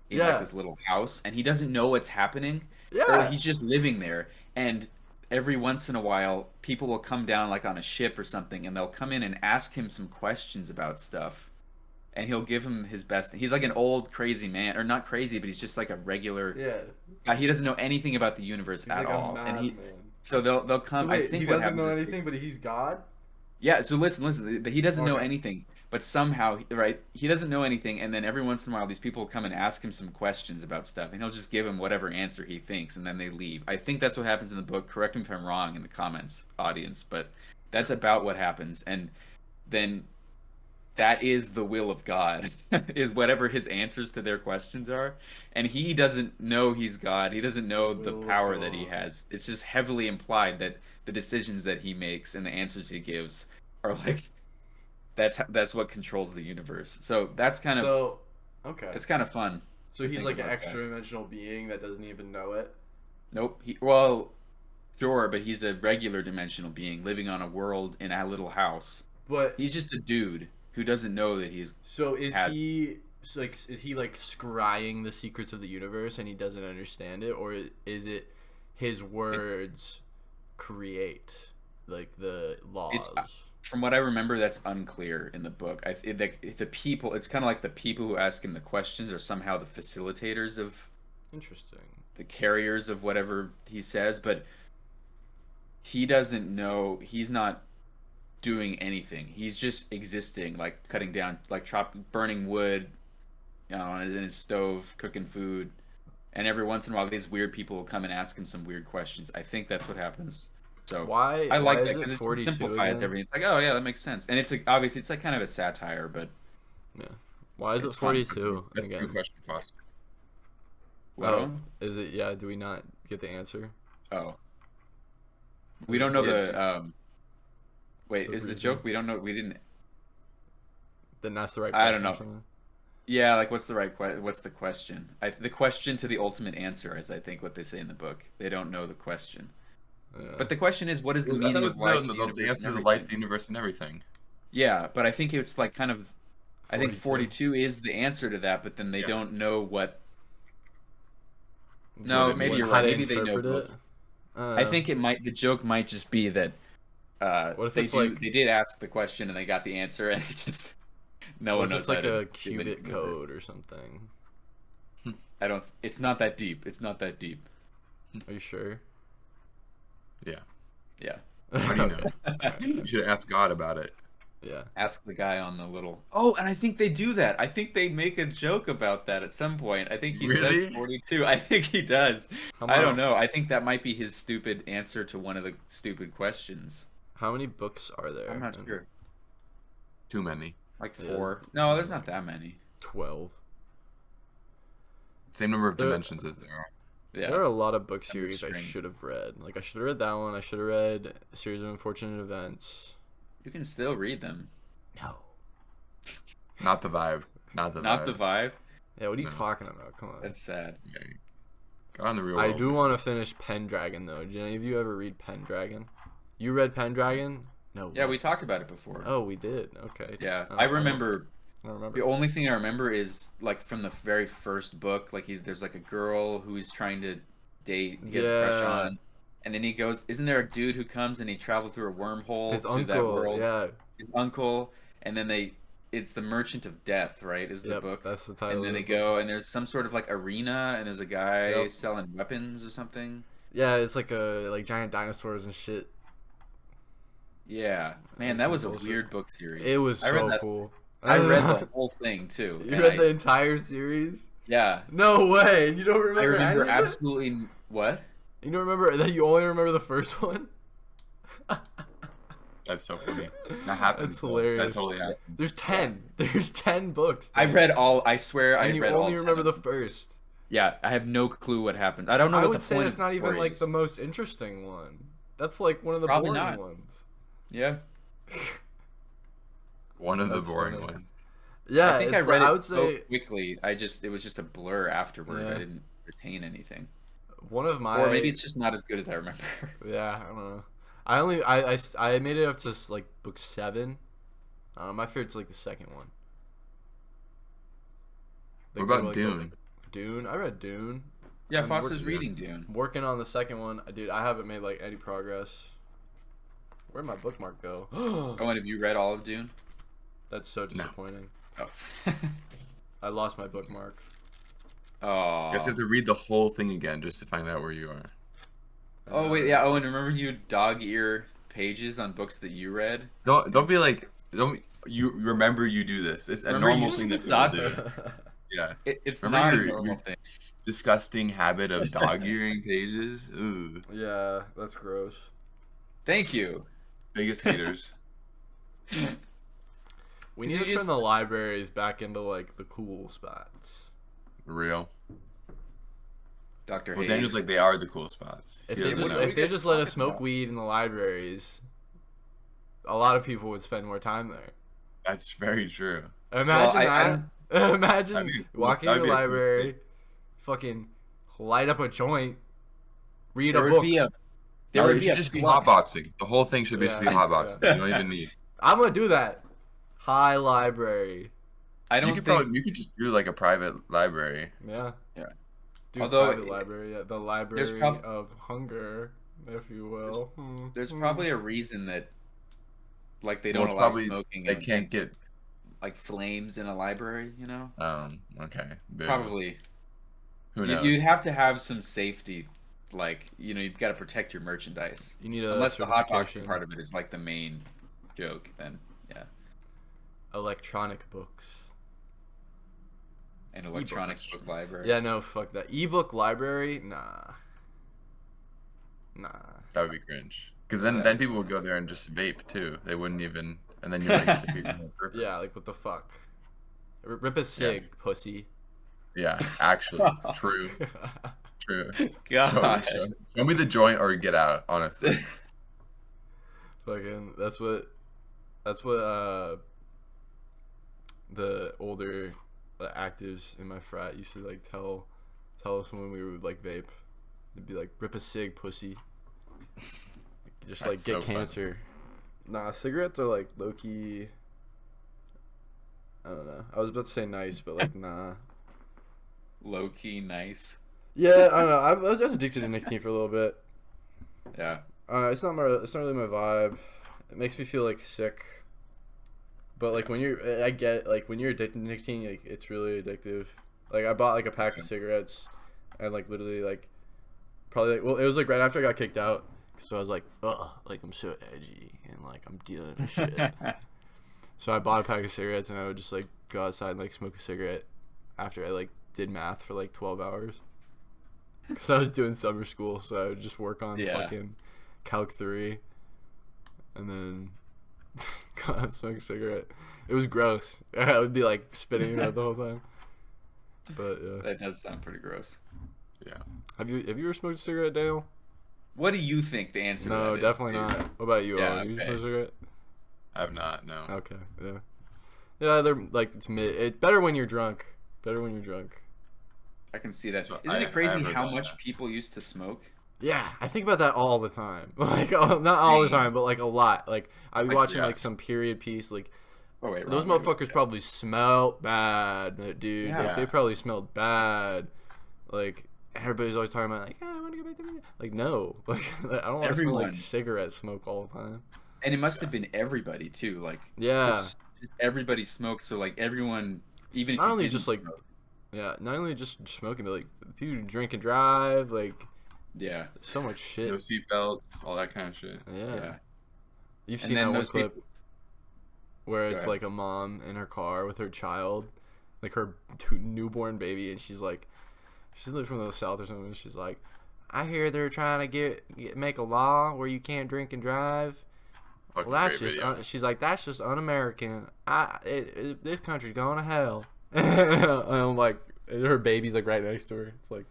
in like this little house, and he doesn't know what's happening. Or he's just living there, and every once in a while people will come down like on a ship or something, and they'll come in and ask him some questions about stuff, and he'll give him his best. He's like an old crazy man, or not crazy, but he's just like a regular guy. He doesn't know anything about the universe at all, and so they'll come.
So wait,
I think
he doesn't know anything, but he's God.
Yeah, so listen. He doesn't know anything, but somehow, right? He doesn't know anything, and then every once in a while, these people will come and ask him some questions about stuff, and he'll just give them whatever answer he thinks, and then they leave. I think that's what happens in the book. Correct me if I'm wrong in the comments, audience, but that's about what happens. And then that is the will of God, is whatever his answers to their questions are. And he doesn't know he's God. He doesn't know the power that he has. It's just heavily implied that the decisions that he makes and the answers he gives are like that's what controls the universe. So that's kind of it's kind of fun.
So he's like an extra dimensional being that doesn't even know it.
Nope. Sure, but he's a regular dimensional being living on a world in a little house.
But
he's just a dude who doesn't know that he's.
So is he like scrying the secrets of the universe and he doesn't understand it, or is it his words create like the laws?
From what I remember, that's unclear in the book. The people, it's kind of like the people who ask him the questions are somehow the facilitators of.
Interesting. The
carriers of whatever he says, but he doesn't know. He's not doing anything. He's just existing, like cutting down, like burning wood, in his stove, cooking food, and every once in a while, these weird people will come and ask him some weird questions. I think that's what happens. So I like that because it simplifies everything. It's like, oh yeah, that makes sense, and it's like, obviously it's like kind of a satire, but
why is it 42?
That's a good question, Foster.
Well,
is it? Yeah, do we not get the answer?
Oh, we don't know the. Wait, is the joke? We don't know. We didn't.
Then that's the right question.
I don't know. Yeah, like what's the question? The question to the ultimate answer is, I think, what they say in the book. They don't know the question. But the question is, what is the meaning of life?
The answer to life, the universe, and everything.
Yeah, but I think it's like kind of I think 42 is the answer to that, but then they don't know what. No, maybe you're
how
right.
to
Maybe they know
interpret it.
both. I think it might. The joke might just be that
What if
they
it's like
they did ask the question and they got the answer, and it just no
what
one
if
knows
it's like
how to
a
do anything
qubit
with it.
code or something?
I don't. It's not that deep. It's not that deep.
Are you sure?
Yeah.
Yeah.
How do you know?
Okay.
You should ask God about it.
Yeah.
Ask the guy on the little. Oh, and I think they do that. I think they make a joke about that at some point. I think he says
Really?
42. I think he does.
How
I don't
mu-
know. I think that might be his stupid answer to one of the stupid questions.
How many books are there?
I'm not sure.
Too many.
Like
Yeah.
4. No, there's not that many.
12.
Same number of
There-
dimensions as there are.
Yeah.
There are a lot of book
Number of
series I
strings.
should have read. Like I should have read that one. I should have read A Series of Unfortunate Events.
You can still read them.
No.
Not the vibe. Not the
Not
vibe.
the vibe.
Yeah, what are you
No.
talking about? Come on.
That's sad.
Yeah. Go on the real
I
world.
do want to finish Pendragon though. Did any of you ever read Pendragon? You read Pendragon? No.
Yeah,
way.
we talked about it before.
Oh, we did. Okay.
Yeah,
don't-
I remember.
I don't remember.
The only thing I remember is like from the very first book, like there's like a girl who he's trying to date, he has a crush
Yeah.
on, and then he goes, isn't there a dude who comes and he traveled through a wormhole
His
to
uncle.
that world?
Yeah.
His uncle, and then it's the Merchant of Death, right? Is the
Yep,
book,
that's the title.
and then
of
they
the book.
go and there's some sort of like arena, and there's a guy
Yep.
selling weapons or something.
Yeah, it's like giant dinosaurs and shit.
Yeah, man,
Like
that
some
was a
bullshit.
weird book series.
It was
I read
so
that-
cool.
I read the whole thing too.
You
and
read the entire series?
Yeah.
No way. And you don't remember
I remember
any of it?
absolutely what?
You don't remember that? You only remember the first one?
That's so funny. That happens.
That's
though.
hilarious.
That totally happens.
There's 10. There's 10 books.
I
dude.
read all. I swear,
And
I
you
read all.
only
10
remember
of
the
them.
first.
Yeah, I have no clue what happened. I don't know.
I
what
would
the
say
point
that's
of
not
the
even
story
like
is.
the most interesting one. That's like one of the
Probably
boring
not.
ones.
Yeah,
One of the
That's
boring
funny.
ones.
Yeah,
I think I
it's
read
like,
it
I would
so
say
quickly. It was just a blur afterward.
Yeah.
I didn't retain anything,
one of my.
or maybe it's just not as good as I remember.
Yeah, I don't know. I made it up to like book 7. My favorite's like the second one. They
What
go,
about
like,
Dune?
Dune. I read Dune.
Yeah,
I'm
Foster's
working-
reading Dune.
Working on the second one, dude. I haven't made like any progress. Where'd my bookmark go?
Owen, have you read all of Dune?
That's so disappointing.
Oh.
I lost my bookmark.
Oh.
You guys have to read the whole thing again just to find out where you are.
Oh wait, yeah, Owen. Remember you dog ear pages on books that you read?
Don't be like you remember you do this. It's a
Remember
normal
you
thing that
suck?
people do. Yeah.
It's
Remember
not a
your
normal thing.
disgusting habit of dog earing pages? Ooh.
Yeah, that's gross.
Thank you.
Biggest haters.
We
Is
need
it
to
just-
turn the libraries back into like the cool spots.
Real.
Dr.
Well,
Hayes.
Daniel's like they are the cool spots.
If
He
they
doesn't
just
know.
if they
guys
just let us
talking
smoke
about?
weed in the libraries, a lot of people would spend more time there.
That's very true.
Imagine
I
that. Imagine
That'd be cool.
walking
That'd
to the
be a cool
library,
space.
fucking light up a joint, read
there
a
would
book.
be a. There
No,
would
it
be
should
a
just be
flux.
hotboxing. The whole thing should be
Yeah.
hotboxing.
Yeah.
You don't even need.
I'm gonna do that. High library.
I
You
don't
could
think.
probably you could just do like a private library.
Yeah.
Yeah.
Do
Although
private
it-
library, yeah, the library
prob-
of hunger, if you will.
There's probably a reason that, like, they
Well,
don't
it's
allow
probably
smoking.
they
and-
can't get.
like flames in a library. You know.
Okay. Boo.
Probably.
Who knows?
You'd have to have some safety. Like, you've got to protect your merchandise.
You need a
Unless the hotboxing
certification.
part of it is like the main joke, then yeah.
Electronic books.
An electronic
E-books.
book library.
Yeah, no, fuck that. Ebook library, nah.
That would be cringe. Because then,
Yeah.
then people would go there and just vape too. They wouldn't even, and then you're like defeating the purpose.
Yeah, like what the fuck? Rip a cig, pussy.
Yeah, actually, true, true.
God.
Show me the joint or get out. Honestly,
Fucking, that's what the older actives in my frat used to like tell us when we would like vape. It'd be like, rip a cig, pussy. Just like
That's
get
so funny.
cancer. Nah, cigarettes are like low key. I don't know. I was about to say nice, but like nah.
Low key nice.
Yeah, I don't know. I was addicted to nicotine for a little bit.
Yeah.
It's not really my vibe. It makes me feel like sick. But like when you're, I get it, like when you're addicted to nicotine, like it's really addictive. Like I bought like a pack of cigarettes, and like literally like, probably like, well it was like right after I got kicked out, so I was like, ugh, like I'm so edgy and like I'm dealing with shit. So I bought a pack of cigarettes and I would just like go outside and like smoke a cigarette after I like did math for like 12 hours. Because I was doing summer school, so I would just work on fucking Calc 3 and then go out and smoke a cigarette. It was gross. I would be like spitting it out the whole time. But yeah.
That does sound pretty gross.
Yeah.
Have you ever smoked a cigarette, Dale?
What do you think the answer to
No,
that
definitely
is,
not. What about you,
Yeah,
Owen? You
okay.
smoke a cigarette?
I have not. No.
Okay, yeah. Yeah, they're like it's mid. It's better when you're drunk. Better when you're drunk.
I can see that.
So
Isn't it crazy
I've heard
how
that,
much
yeah.
people used to smoke?
Yeah, I think about that all the time. Like, not all the time, but like a lot. Like, I'd be
Like,
watching
yeah.
like some period piece. Like,
Oh wait,
those
wrong
motherfuckers probably smelled bad, dude.
Yeah.
Like, they probably smelled bad. Like, everybody's always talking about like, I want to go back to me. Like, no, like I don't want to smell
Everyone.
like cigarette smoke all the time.
And it must have been everybody too. Like
Yeah,
just everybody smoked. So like everyone, even if
Not
you
only
didn't
just, like,
smoke,
yeah. Not only just smoking, but like people who drink and drive. Like,
yeah,
so much shit.
No seatbelts, all that kind of shit.
Yeah.
yeah.
You've
And
seen
then
that one
those
clip
people-
where
Go
it's
ahead.
like a mom in her car with her child, like her newborn baby, and she's like, she's like from the South or something. And she's like, I hear they're trying to make a law where you can't drink and drive.
Fucking
Well, that's
great
just
video.
she's like, that's just un-American. This country's going to hell. And I'm like, and her baby's like right next to her. It's like,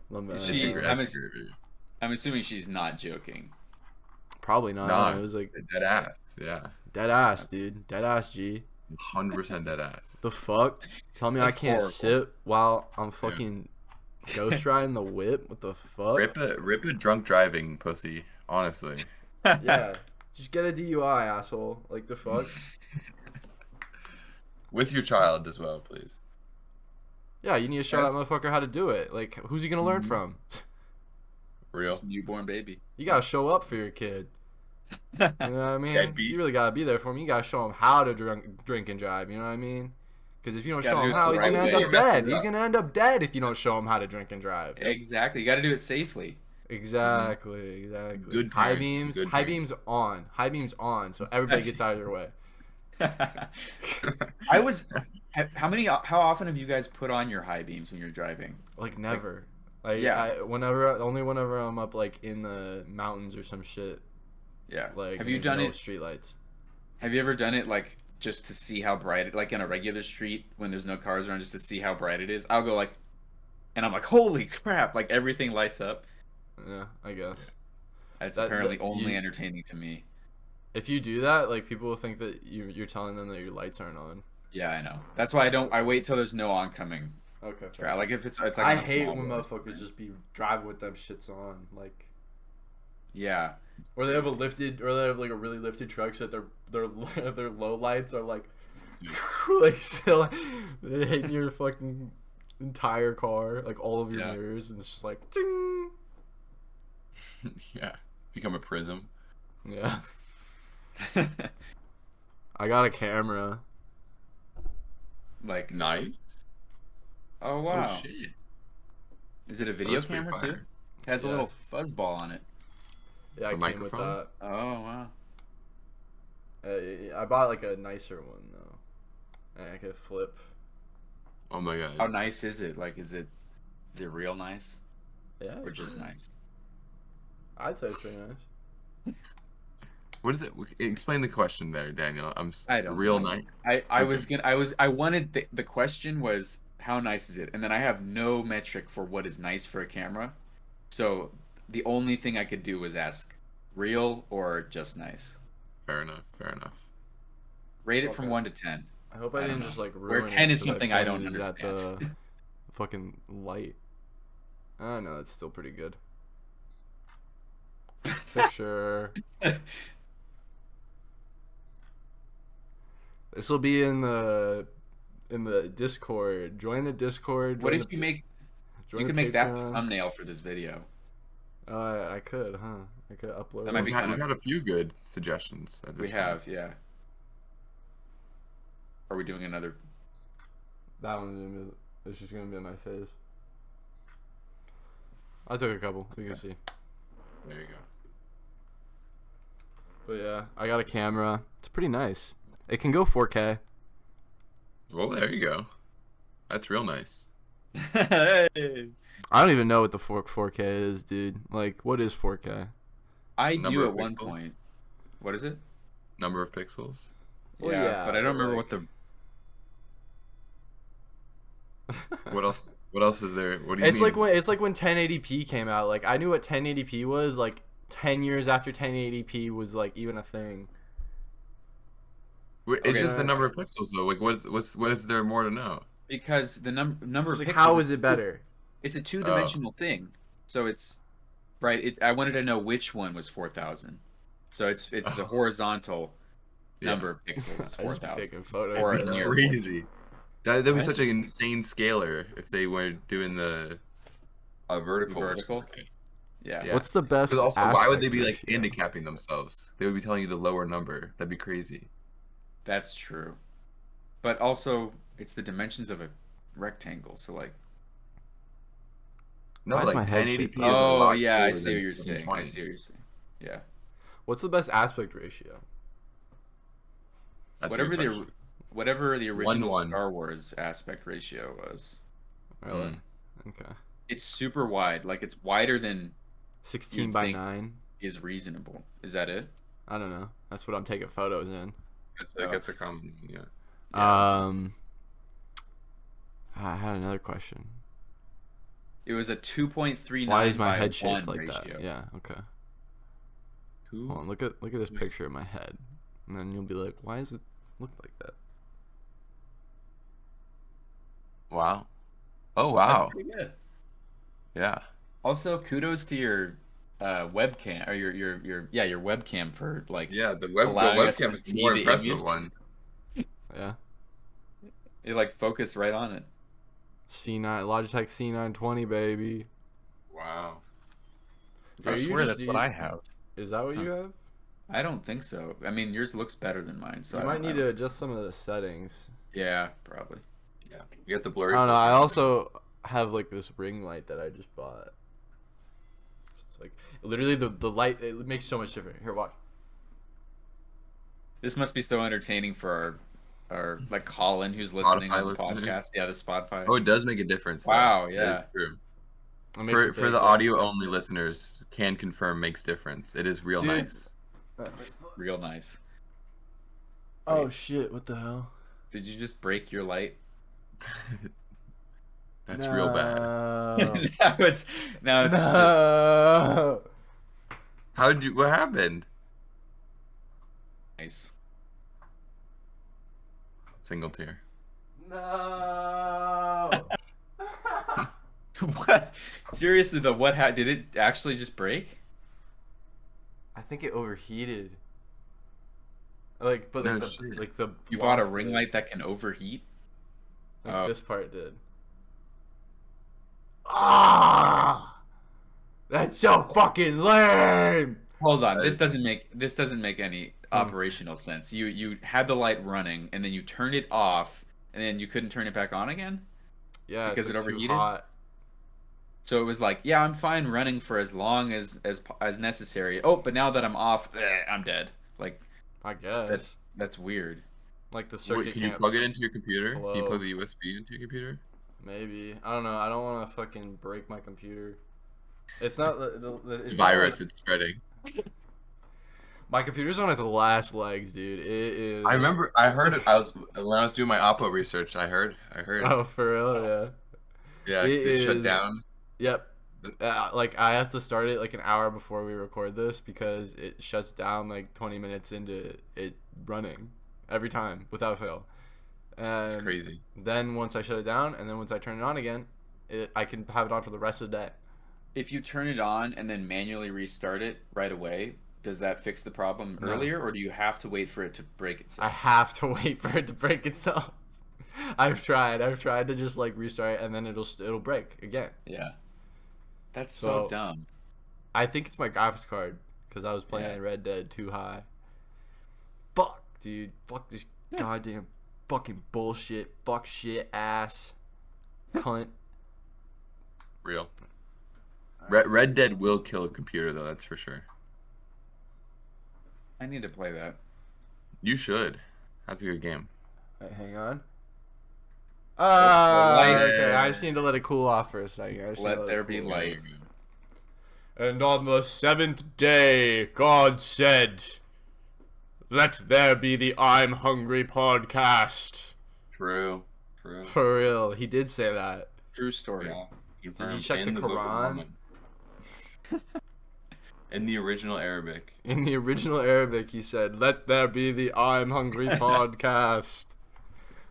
love that.
That's
She-
a great
I'm
that's
a-
a great video.
I'm assuming she's not joking.
Probably not.
Nah,
It was like
dead ass. Yeah.
dead ass, dude. Dead ass, G.
100% dead ass.
The fuck? Tell me I
That's
can't
horrible.
sit while I'm fucking ghost riding the whip? What the fuck?
Rip a drunk driving pussy. Honestly.
Yeah. Just get a DUI, asshole. Like the fuck?
With your child as well, please.
Yeah, you need to show that motherfucker how to do it. Like, who's he gonna learn
Mhm.
from?
Real.
It's a newborn baby.
You gotta show up for your kid. You know what I mean?
Deadbeat.
You really gotta be there for him. You gotta show him how to drink and drive. You know what I mean? Because if you don't
Gotta
show
do
him
it
how,
the
he's
right
gonna end
way.
up
You're messing
dead.
it
He's
up.
gonna end up dead if you don't show him how to drink and drive.
Exactly. You got to do it safely.
Exactly.
Good
High
parents,
beams.
good
High
parents.
beams on. High beams on. So everybody gets out of your way.
I was. How often have you guys put on your high beams when you're driving?
Like never. Like
Yeah.
only whenever I'm up like in the mountains or some shit.
Yeah.
Like
have you
there's
done
no
it?
streetlights.
Have you ever done it like just to see how bright it, like in a regular street when there's no cars around, just to see how bright it is? I'll go like, and I'm like, holy crap! Like everything lights up.
Yeah, I guess.
It's
That-
apparently
that-
only
you-
entertaining to me.
If you do that, like people will think that you're telling them that your lights aren't on.
Yeah, I know. That's why I don't. I wait till there's no oncoming.
Okay.
Try like if it's like
I
on a
hate
small
when
road or
motherfuckers
something.
just be driving with them shits on, like,
Yeah.
or they have like a really lifted truck so that their low lights are like like still hitting your fucking entire car, like all of your
Yeah.
mirrors, and it's just like ding.
Yeah. Become a prism.
Yeah. I got a camera.
Like,
Nice.
oh wow.
Oh shit.
Is it a
That
video
looks pretty
camera too?
fire.
It has a
Yeah.
little fuzzball on it.
Yeah, I
A
came
microphone?
with
Oh wow.
that. I bought like a nicer one though. And I could flip.
Oh my god.
How nice is it? Like, is it real nice
Yeah.
or
it's
just
pretty-
nice?
I'd say it's pretty nice.
What is it? Explain the question there, Daniel.
I don't
real
know.
nice.
I was gonna I wanted the question was how nice is it, and then I have no metric for what is nice for a camera, so the only thing I could do was ask real or just nice.
Fair enough. Fair enough.
Rate it from
Okay.
1 to 10.
I hope I
I don't
didn't
know.
just like
Where
ruin
10
it
is
'cause
something I don't
pointed at
understand.
the fucking light. I know it's still pretty good. Picture. This will be in the in the Discord. Join the Discord.
What
Join
if you make?
join
You
the
could make that the
Patreon.
thumbnail for this video.
I could, huh? I could upload
That
it.
might be kind
We've
of.
had a few good suggestions at this
We
point.
have, yeah. Are we doing another?
That one, it's just gonna be on my face. I took a couple. You can see.
There you go.
But yeah, I got a camera. It's pretty nice. It can go 4K.
Well, there you go. That's real nice.
Hey.
I don't even know what the 4K is, dude. Like, what is 4K?
I
Number
knew
of
at one
pixels?
point. What is it?
Number of pixels.
Well,
yeah,
yeah,
but I don't
but,
remember
like-
what the.
What else? What else is there? What do you
It's
mean?
like when 1080p came out. Like, I knew what 1080p was like 10 years after 1080p was like even a thing.
It's
Okay.
just the number of pixels though. Like what is there more to know?
Because the number
It's
of
like,
pixels.
how is it better?
It's a two-dimensional thing, so it's right. I wanted to know which one was 4,000. So it's the horizontal number of pixels is
I just be
4,000.
taking photos.
Or
of
a
that.
near-
Crazy. That'd be
What?
such an insane scaler if they were doing the vertical.
Vertical? Yeah.
Yeah.
What's the best?
Because also, why would they be like
aspect ratio?
handicapping themselves? They would be telling you the lower number. That'd be crazy.
That's true. But also, it's the dimensions of a rectangle. So like.
No,
Why is
like
my head
1080p
shaking?
is a
Oh
lot
yeah, I
cooler
see
than
what you're saying. I
720.
see what you're saying. Yeah.
What's the best aspect ratio?
That's a
Whatever
good
the
question.
whatever the original
1:1.
Star Wars aspect ratio was.
Really?
Mm.
Okay.
It's super wide. Like it's wider than
16
You'd
by
think-
9.
is reasonable. Is that it?
I don't know. That's what I'm taking photos in.
That's a common. Yeah.
I had another question.
It was a 2.39
Why is my
by
head shaped
1
like
ratio.
that? Yeah. Okay.
Who?
Hold on. Look at this picture of my head, and then you'll be like, why does it look like that?
Wow. Oh
That's
wow.
pretty good.
Yeah.
Also, kudos to your webcam or your webcam for like
Yeah. The
allowing us
webcam
to
is
see
the more
the
impressive
image.
one.
Yeah.
it like focused right on it.
C9 Logitech C920, baby.
Wow.
Are
I
you
swear
just-
that's what I have.
Is that what you have?
I don't think so. I mean, yours looks better than mine, so
You
I
might
don't-
need
I
to
don't-
adjust some of the settings.
Yeah, probably.
Yeah. You got the
I
blurry.
don't know. I
filter.
also have like this ring light that I just bought. It's like literally the light. It makes so much difference. Here, watch.
This must be so entertaining for our like Colin who's listening on the
listeners.
podcast. Yeah, the Spotify.
Oh, it does make a difference. though.
Wow,
That
yeah.
is true.
It makes a
For
big
the
difference.
audio only listeners, can confirm makes difference. It is real
Dude.
nice.
Real nice.
Oh shit! What the hell?
Did you just break your light?
That's real bad.
now it's just
No.
How did you? What happened?
nice.
Single tear.
No.
What? Seriously though, did it actually just break?
I think it overheated. Like, but
No
like,
shit.
the
You bought a
block
ring
did.
light that can overheat?
Like
Oh.
this part did. Ah! That's so fucking lame.
Hold on,
That
this
is-
doesn't make any operational sense. You had the light running and then you turned it off and then you couldn't turn it back on again?
Yeah,
Because
it's
it
like too
overheated?
hot.
So it was like, yeah, I'm fine running for as long as necessary. Oh, but now that I'm off, I'm dead. Like
I guess.
that's weird.
Like the circuit.
Wait, can you
can't
plug it into your computer? Can you
flow.
plug the USB into your computer?
Maybe. I don't know. I don't want to fucking break my computer. It's not it's not
Virus,
like-
it's spreading.
my computer's on its last legs, dude. It is.
I remember. I heard it. When I was doing my Oppo research. I heard.
Oh, for real? Yeah.
Yeah,
it
it shut
is-
down.
Yep. Like I have to start it like an hour before we record this because it shuts down like 20 minutes into it running every time without fail. And
It's crazy.
then once I shut it down and then once I turn it on again, I can have it on for the rest of the day.
If you turn it on and then manually restart it right away, does that fix the problem
No.
earlier or do you have to wait for it to break
I
itself?
have to wait for it to break itself. I've tried to just like restart it, and then it'll break again.
Yeah. That's so
So
dumb.
I think it's my graphics card because I was playing
Yeah.
Red Dead too high. Fuck, dude. Fuck this goddamn fucking bullshit. Fuck shit ass. Cunt.
Real. Red Dead will kill a computer though. That's for sure.
I need to play that.
You should. That's a good game.
Wait, hang on.
light.
Okay. I just need to let it cool off for a second. I just need to
Let there
it
be
cool.
light.
And on the 7th day, God said, "Let there be the I'm Hungry podcast."
True. True.
For real, he did say that.
True story.
Yeah.
Did you check the
Book of
Quran?
Mormon. In the original Arabic.
In the original Arabic, he said, "Let there be the I'm Hungry podcast."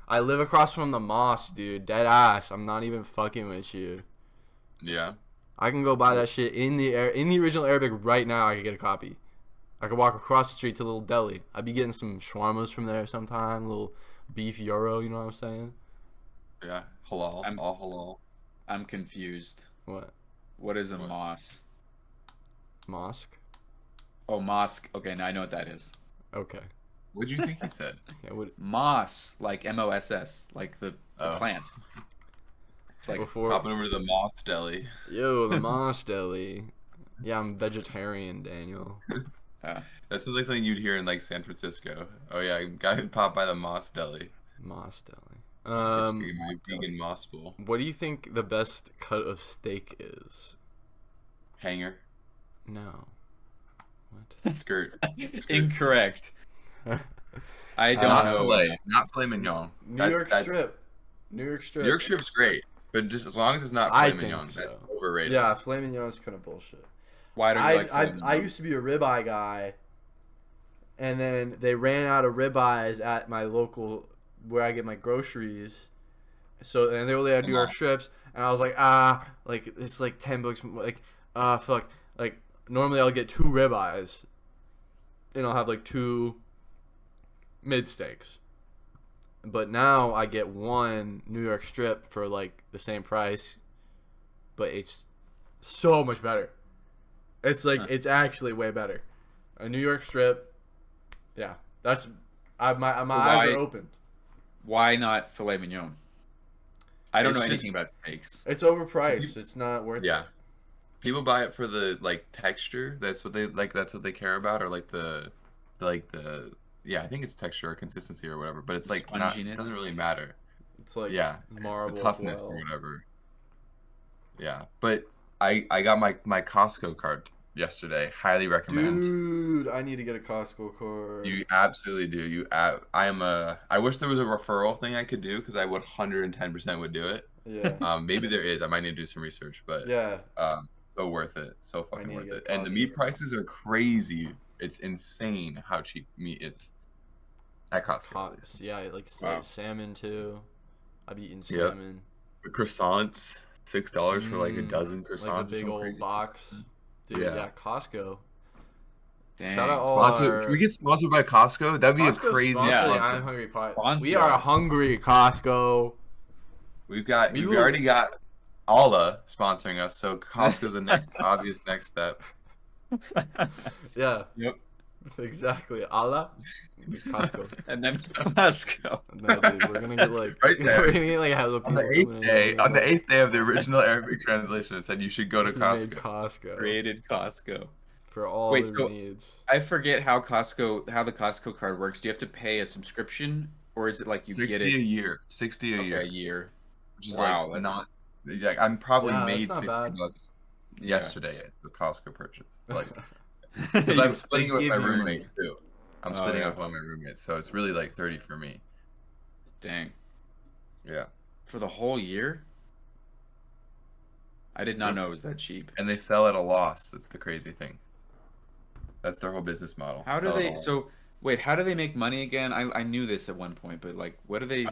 I live across from the mosque, dude. Dead ass. I'm not even fucking with you.
Yeah.
I can go buy that shit in the original Arabic right now. I could get a copy. I could walk across the street to a little deli. I'd be getting some shawarmas from there sometime. A little beef gyro, you know what I'm saying?
Yeah. Halal.
I'm-
All halal.
I'm confused.
What?
What is a
What?
moss?
Mosque?
Oh, mosque. Okay, now I know what that is.
Okay.
What'd you think he said?
Yeah, what,
Moss, like MOSS, like the
Oh.
plant. It's like
before...
Popping over to the Moss Deli.
Yo, the mosque deli. Yeah, I'm vegetarian, Daniel.
That sounds like something you'd hear in like San Francisco. Oh yeah, gotta pop by the Moss Deli.
Mosque deli.
Just get my vegan Moss bowl.
What do you think the best cut of steak is?
Hanger.
No. What?
Skirt.
incorrect. I don't
Not
know.
filet. Not filet mignon.
New York strip. New York strip.
New York strip's great, but just as long as it's not
I
filet
think
mignon,
so.
that's overrated.
Yeah, filet mignon is kind of bullshit.
Why don't you like filet
I
mignon?
used to be a ribeye guy, and then they ran out of ribeyes at my local where I get my groceries. So and they only had New York strips, and I was like, like it's like $10, like fuck, like normally I'll get 2 ribeyes, and I'll have like 2 mid steaks. But now I get 1 New York strip for like the same price, but it's so much better. It's like it's actually way better. A New York strip, yeah. That's my eyes are opened.
Why not filet mignon? I don't
It's
know
just-
anything about steaks.
It's overpriced. It's not worth
Yeah.
it.
People buy it for the like texture. That's what they like. That's what they care about, or like the yeah. I think it's texture or consistency or whatever. But it's like not. It
Sponginess.
doesn't really matter.
It's like
Yeah,
marble
the toughness
well.
or whatever. Yeah, but I got my Costco card yesterday. Highly recommend.
Dude, I need to get a Costco card.
You absolutely do. I wish there was a referral thing I could do because I would 110% would do it.
Yeah.
Maybe there is. I might need to do some research, but
Yeah.
so worth it. So
I
fucking
need to
worth
get
it.
a
And the
Costco
meat
card.
prices are crazy. It's insane how cheap meat is at Costco.
Yeah, like
Wow.
salmon too. I've eaten
Yep.
salmon.
The croissants, $6 for like a dozen croissants.
Like
or
the big
some
old
crazy
box. Dude,
Yeah.
yeah, Costco.
Dang.
Shout out all
Sponsor,
our...
can we get sponsored by Costco? That'd be
Costco's
a crazy
sponsoring
Yeah.
sponsor.
I'm Hungry Pot.
Sponsor
We are
us.
hungry, Costco.
We've
We will-
already got Allah sponsoring us, so Costco's the next obvious next step.
Yeah.
Yep.
Exactly. Allah. Costco.
And then Costco.
No, dude, we're gonna get like
Right there.
we're gonna get like hella
On the
people
eighth
coming
day,
in,
on the 8th day of the original Arabic translation, it said you should go to
he made
Costco.
Costco
Created Costco.
for all
Wait,
their
so-
needs.
I forget how the Costco card works. Do you have to pay a subscription, or is it like you
60
get
a
it
year. 60 a year.
a year?
Which is
Wow,
like
that's-
not like I'm probably
Yeah,
made
that's not bad.
$60
Yeah.
yesterday at the Costco purchase. Like because I'm splitting it with
give
my
you money.
roommate too. I'm
Oh,
splitting it
yeah.
with one of my roommates, so it's really like 30 for me.
Dang.
Yeah.
For the whole year? I did not know it was that cheap.
And they sell at a loss. That's the crazy thing. That's their whole business model.
How do
Sell at a
they?
loss.
So wait, how do they make money again? I knew this at one point, but like, what do they?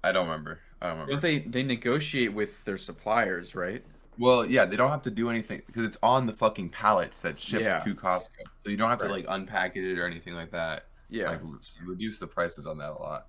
I don't remember.
Don't they negotiate with their suppliers, right?
Well, yeah, they don't have to do anything because it's on the fucking pallets that ship
Yeah.
to Costco. So you don't have to
Right.
like unpack it or anything like that.
Yeah.
Like reduce the prices on that a lot.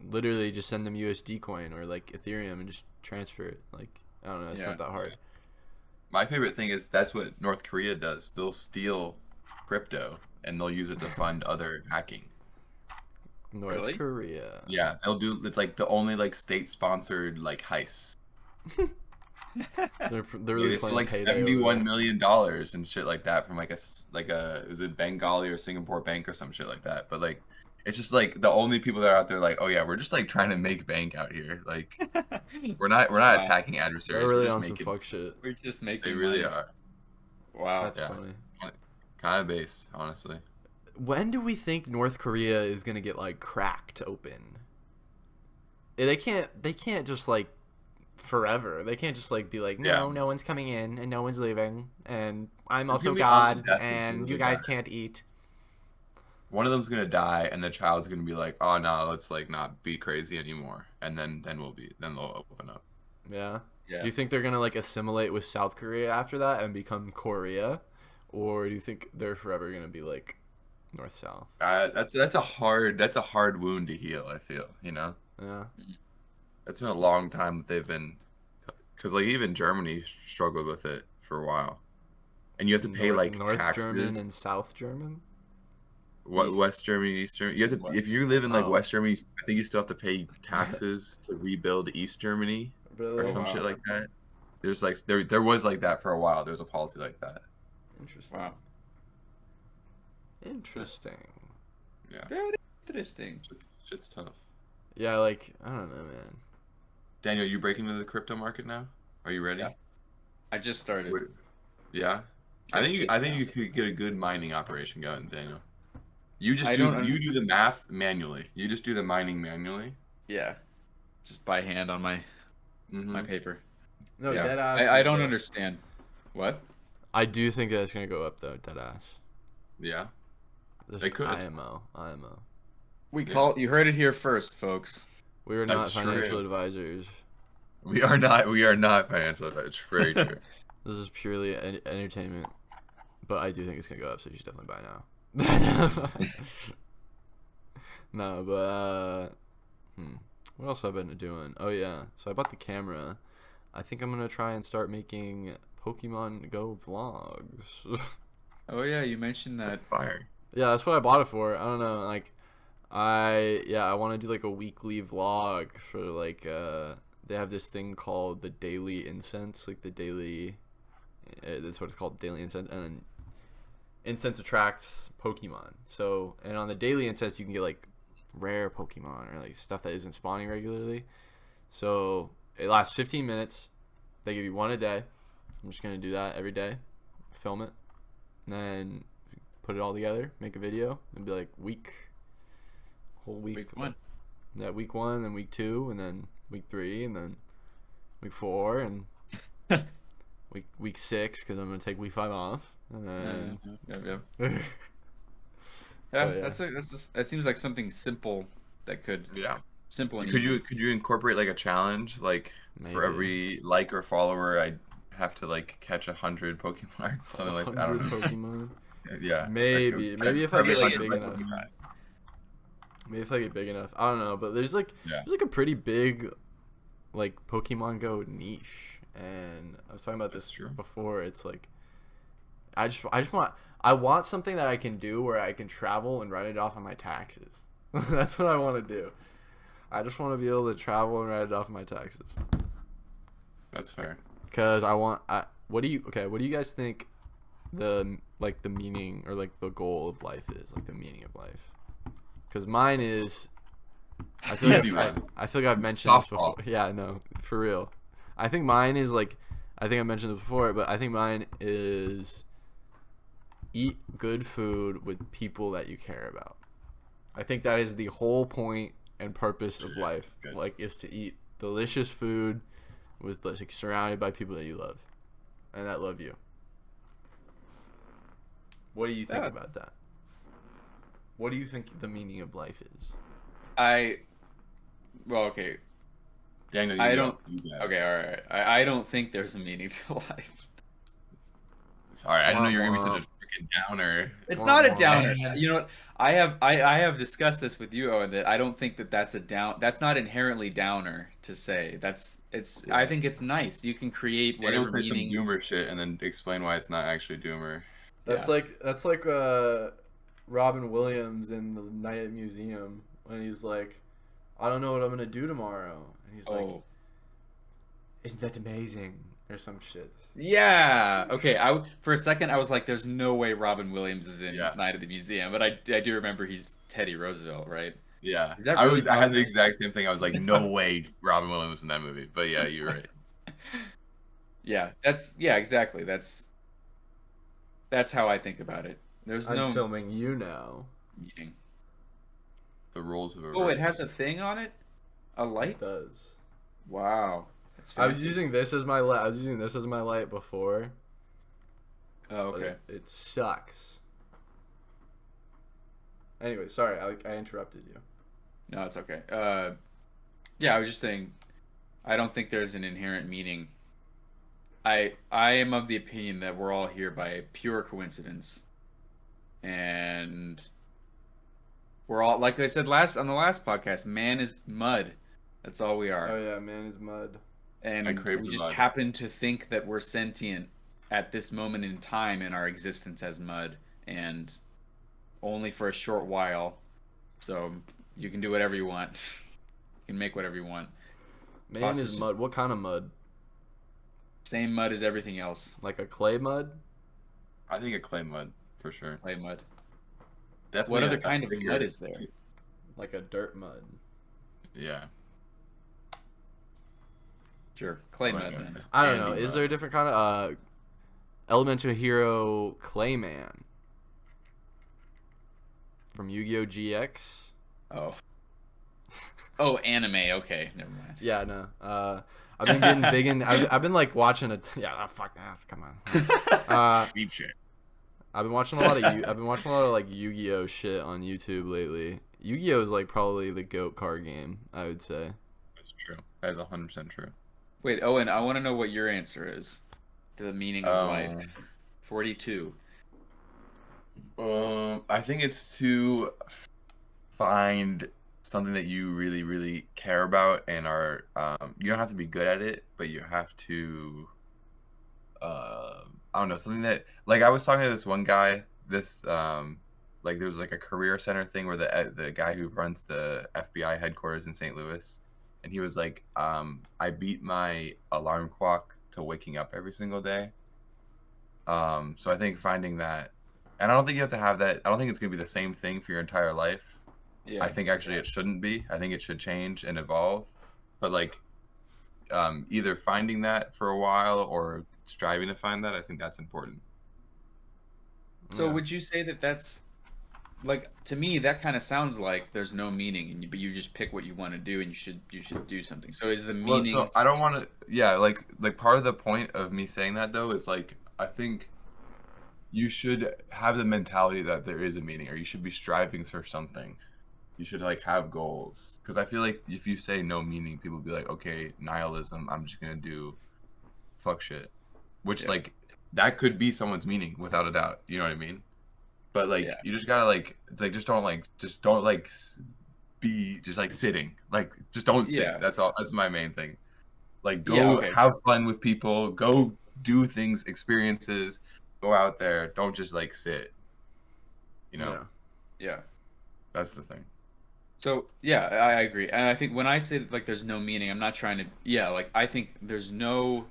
literally just send them USD coin or like Ethereum and just transfer it. Like, I don't know, it's not that hard.
My favorite thing is that's what North Korea does. They'll steal crypto and they'll use it to fund other hacking.
North Korea.
Yeah, they'll do. It's like the only like state-sponsored like heists.
They're really
It's
playing
like
payday
$71 million and shit like that from like is it Bengali or Singapore bank or some shit like that. But like, it's just like the only people that are out there like, oh yeah, we're just like trying to make bank out here. Like, we're not attacking adversaries.
They're really
we're just
on some
making,
fuck shit.
We're just making.
They really
money.
are.
Wow.
That's funny.
Kind of base, honestly.
When do we think North Korea is gonna get like cracked open? They can't just like forever. They can't just like be like, no one's coming in and no one's leaving, and I'm also God and you guys can't eat.
One of them's gonna die, and the child's gonna be like, "Oh no, let's like not be crazy anymore," and then they'll open up.
Yeah.
Yeah.
Do you think they're gonna like assimilate with South Korea after that and become Korea, or do you think they're forever gonna be like North South?
That's a hard wound to heal. I feel
Yeah.
It's been a long time that they've been, because like even Germany struggled with it for a while, and you have to pay like
North
taxes.
German and South German.
What West Germany, East Germany? You have to if you live in like West Germany, I think you still have to pay taxes to rebuild East Germany or some shit like that. There's like there was like that for a while. There was a policy like that.
Interesting.
Wow.
Interesting.
Yeah.
Very interesting.
Shit's tough.
Yeah, like I don't know, man.
Daniel, you breaking into the crypto market now? Are you ready?
Yeah. I just started.
Yeah. I think you could get a good mining operation going, Daniel. You do the math manually. You just do the mining manually.
Yeah. Just by hand on my paper.
No,
Yeah.
deadass.
I don't understand. What?
I do think that it's gonna go up though, deadass.
Yeah.
They
could.
IMO.
You heard it here first, folks.
We are not
That's
financial
true.
advisors.
We are not financial advisors. It's very true.
This is purely entertainment. But I do think it's gonna go up, so you should definitely buy now. No, but what else have I been doing? Oh yeah, so I bought the camera. I think I'm gonna try and start making Pokemon Go vlogs.
Oh yeah, you mentioned that.
That's fire.
Yeah, that's what I bought it for. I don't know, like I want to do like a weekly vlog for like they have this thing called the daily incense, like the daily that's what it's called, daily incense, and incense attracts Pokemon. So, and on the daily incense you can get like rare Pokemon or like stuff that isn't spawning regularly. So it lasts 15 minutes. They give you one a day. I'm just gonna do that every day, film it, and then put it all together, make a video, and be like whole week.
Week 1.
Yeah, week 1, then week 2, and then week 3, and then week 4, and week 6 because I'm gonna take week 5 off, and then
Yeah. That seems like something simple that could.
Yeah.
Simple. And
Could you incorporate like a challenge, like
Maybe.
for every like or follower, I have to like catch 100 Pokemon, something like that. I don't know.
Pokemon.
Yeah.
Maybe if I get
like
big enough. Maybe if I get big enough. I don't know, but there's like a pretty big like Pokemon Go niche, and I was talking about this before. It's like I want something that I can do where I can travel and write it off on my taxes. That's what I want to do. I just want to be able to travel and write it off on my taxes.
That's fair.
Cause what do you guys think the meaning or like the goal of life is, like the meaning of life? Because mine is, I feel like I've mentioned this before. Yeah, no, for real. I think mine is like, I think I mentioned it before, but I think mine is eat good food with people that you care about. I think that is the whole point and purpose of life. Like, is to eat delicious food with like surrounded by people that you love and that love you. What do you think about that? What do you think the meaning of life is?
Okay.
Daniel,
Okay, all right. I don't think there's a meaning to life.
Sorry, I didn't know you were gonna be such a a downer.
It's
Wah,
not a
wah.
downer.
Man.
You know what? I have discussed this with you, Owen, that I don't think that that's a down. That's not inherently downer to say. I
Yeah.
think it's nice. You can create
Daniel will
whatever
say some
meaning.
doomer shit and then explain why it's not actually doomer.
That's
Yeah.
like Robin Williams in the Night at Museum when he's like, I don't know what I'm gonna do tomorrow, and he's like,
Oh.
isn't that amazing or some shit.
Yeah. Okay. For a second I was like, "There's no way Robin Williams is in
Yeah.
Night at the Museum," but I do remember he's Teddy Roosevelt, right?
Yeah.
Is that really
I had
Robin
the
Williams?
exact same thing. I was like, no way Robin Williams was in that movie. But yeah, you're right.
Yeah. Exactly. That's how I think about it. There's
I'm
no
filming you now.
meaning.
The roles of a
Oh, it has a thing on it? A light?
It does.
Wow. That's
I was
fancy.
using this as my light. I was using this as my light before.
Oh,
But
okay.
it sucks. Anyway, sorry, I interrupted you.
No, it's okay. Yeah, I was just saying, I don't think there's an inherent meaning. I am of the opinion that we're all here by pure coincidence, and we're all, like I said on the last podcast, man is mud. That's all we are,
Oh yeah, man is mud.
and
I crave
we
the
just
mud.
happen to think that we're sentient at this moment in time in our existence as mud, and only for a short while. So you can do whatever you want. You can make whatever you want.
Man
Us
is
is
mud. What kind of mud?
Same mud as everything else.
Like a clay mud?
I think a clay mud for sure.
Clay mud.
Definitely.
What other
a
kind of
thicker-
mud is there?
Like a dirt mud.
Yeah.
Sure, clay
Or
mud
a
then.
I don't know.
sandy
Is
mud.
there a different kind of Elemental Hero Clayman from Yu-Gi-Oh! GX?
Oh. Oh, anime. Okay, never mind.
Yeah, no. I've been getting big in. I've been like watching a. Yeah, fuck that. Come on.
Deep shit.
I've been watching a lot of I've been watching a lot of like Yu-Gi-Oh shit on YouTube lately. Yu-Gi-Oh is like probably the GOAT card game, I would say.
That's true. That is 100% true.
Wait, Owen, I want to know what your answer is to the meaning of life. 42.
I think it's to find something that you really, really care about and are. You don't have to be good at it, but you have to. I don't know, something that, like, I was talking to this one guy. Like, there was like a career center thing where the guy who runs the FBI headquarters in St. Louis, and he was like, I beat my alarm clock to waking up every single day. So I think finding that, and I don't think you have to have that. I don't think it's gonna be the same thing for your entire life.
Yeah.
I think actually it shouldn't be. I think it should change and evolve. But like, either finding that for a while or striving to find that, I think that's important.
So
Yeah.
would you say that that's, like, to me that kind of sounds like there's no meaning, but you just pick what you want to do and you should do something. So is the
Well,
meaning?
so I don't want to. Yeah, like part of the point of me saying that though is like I think you should have the mentality that there is a meaning, or you should be striving for something. You should like have goals, because I feel like if you say no meaning, people be like, okay, nihilism. I'm just gonna do fuck shit, which
Yeah.
like that could be someone's meaning without a doubt. You know what I mean? But like
Yeah.
you just gotta just don't be just like sitting, like just don't sit.
Yeah.
That's all. That's my main thing. Like go
Yeah, okay.
have fun with people, go do things, experiences, go out there. Don't just like sit. You know,
Yeah.
Yeah.
that's the thing.
So yeah, I agree, and I think when I say that, like, there's no meaning, I'm not trying to. Yeah, like, I think there's no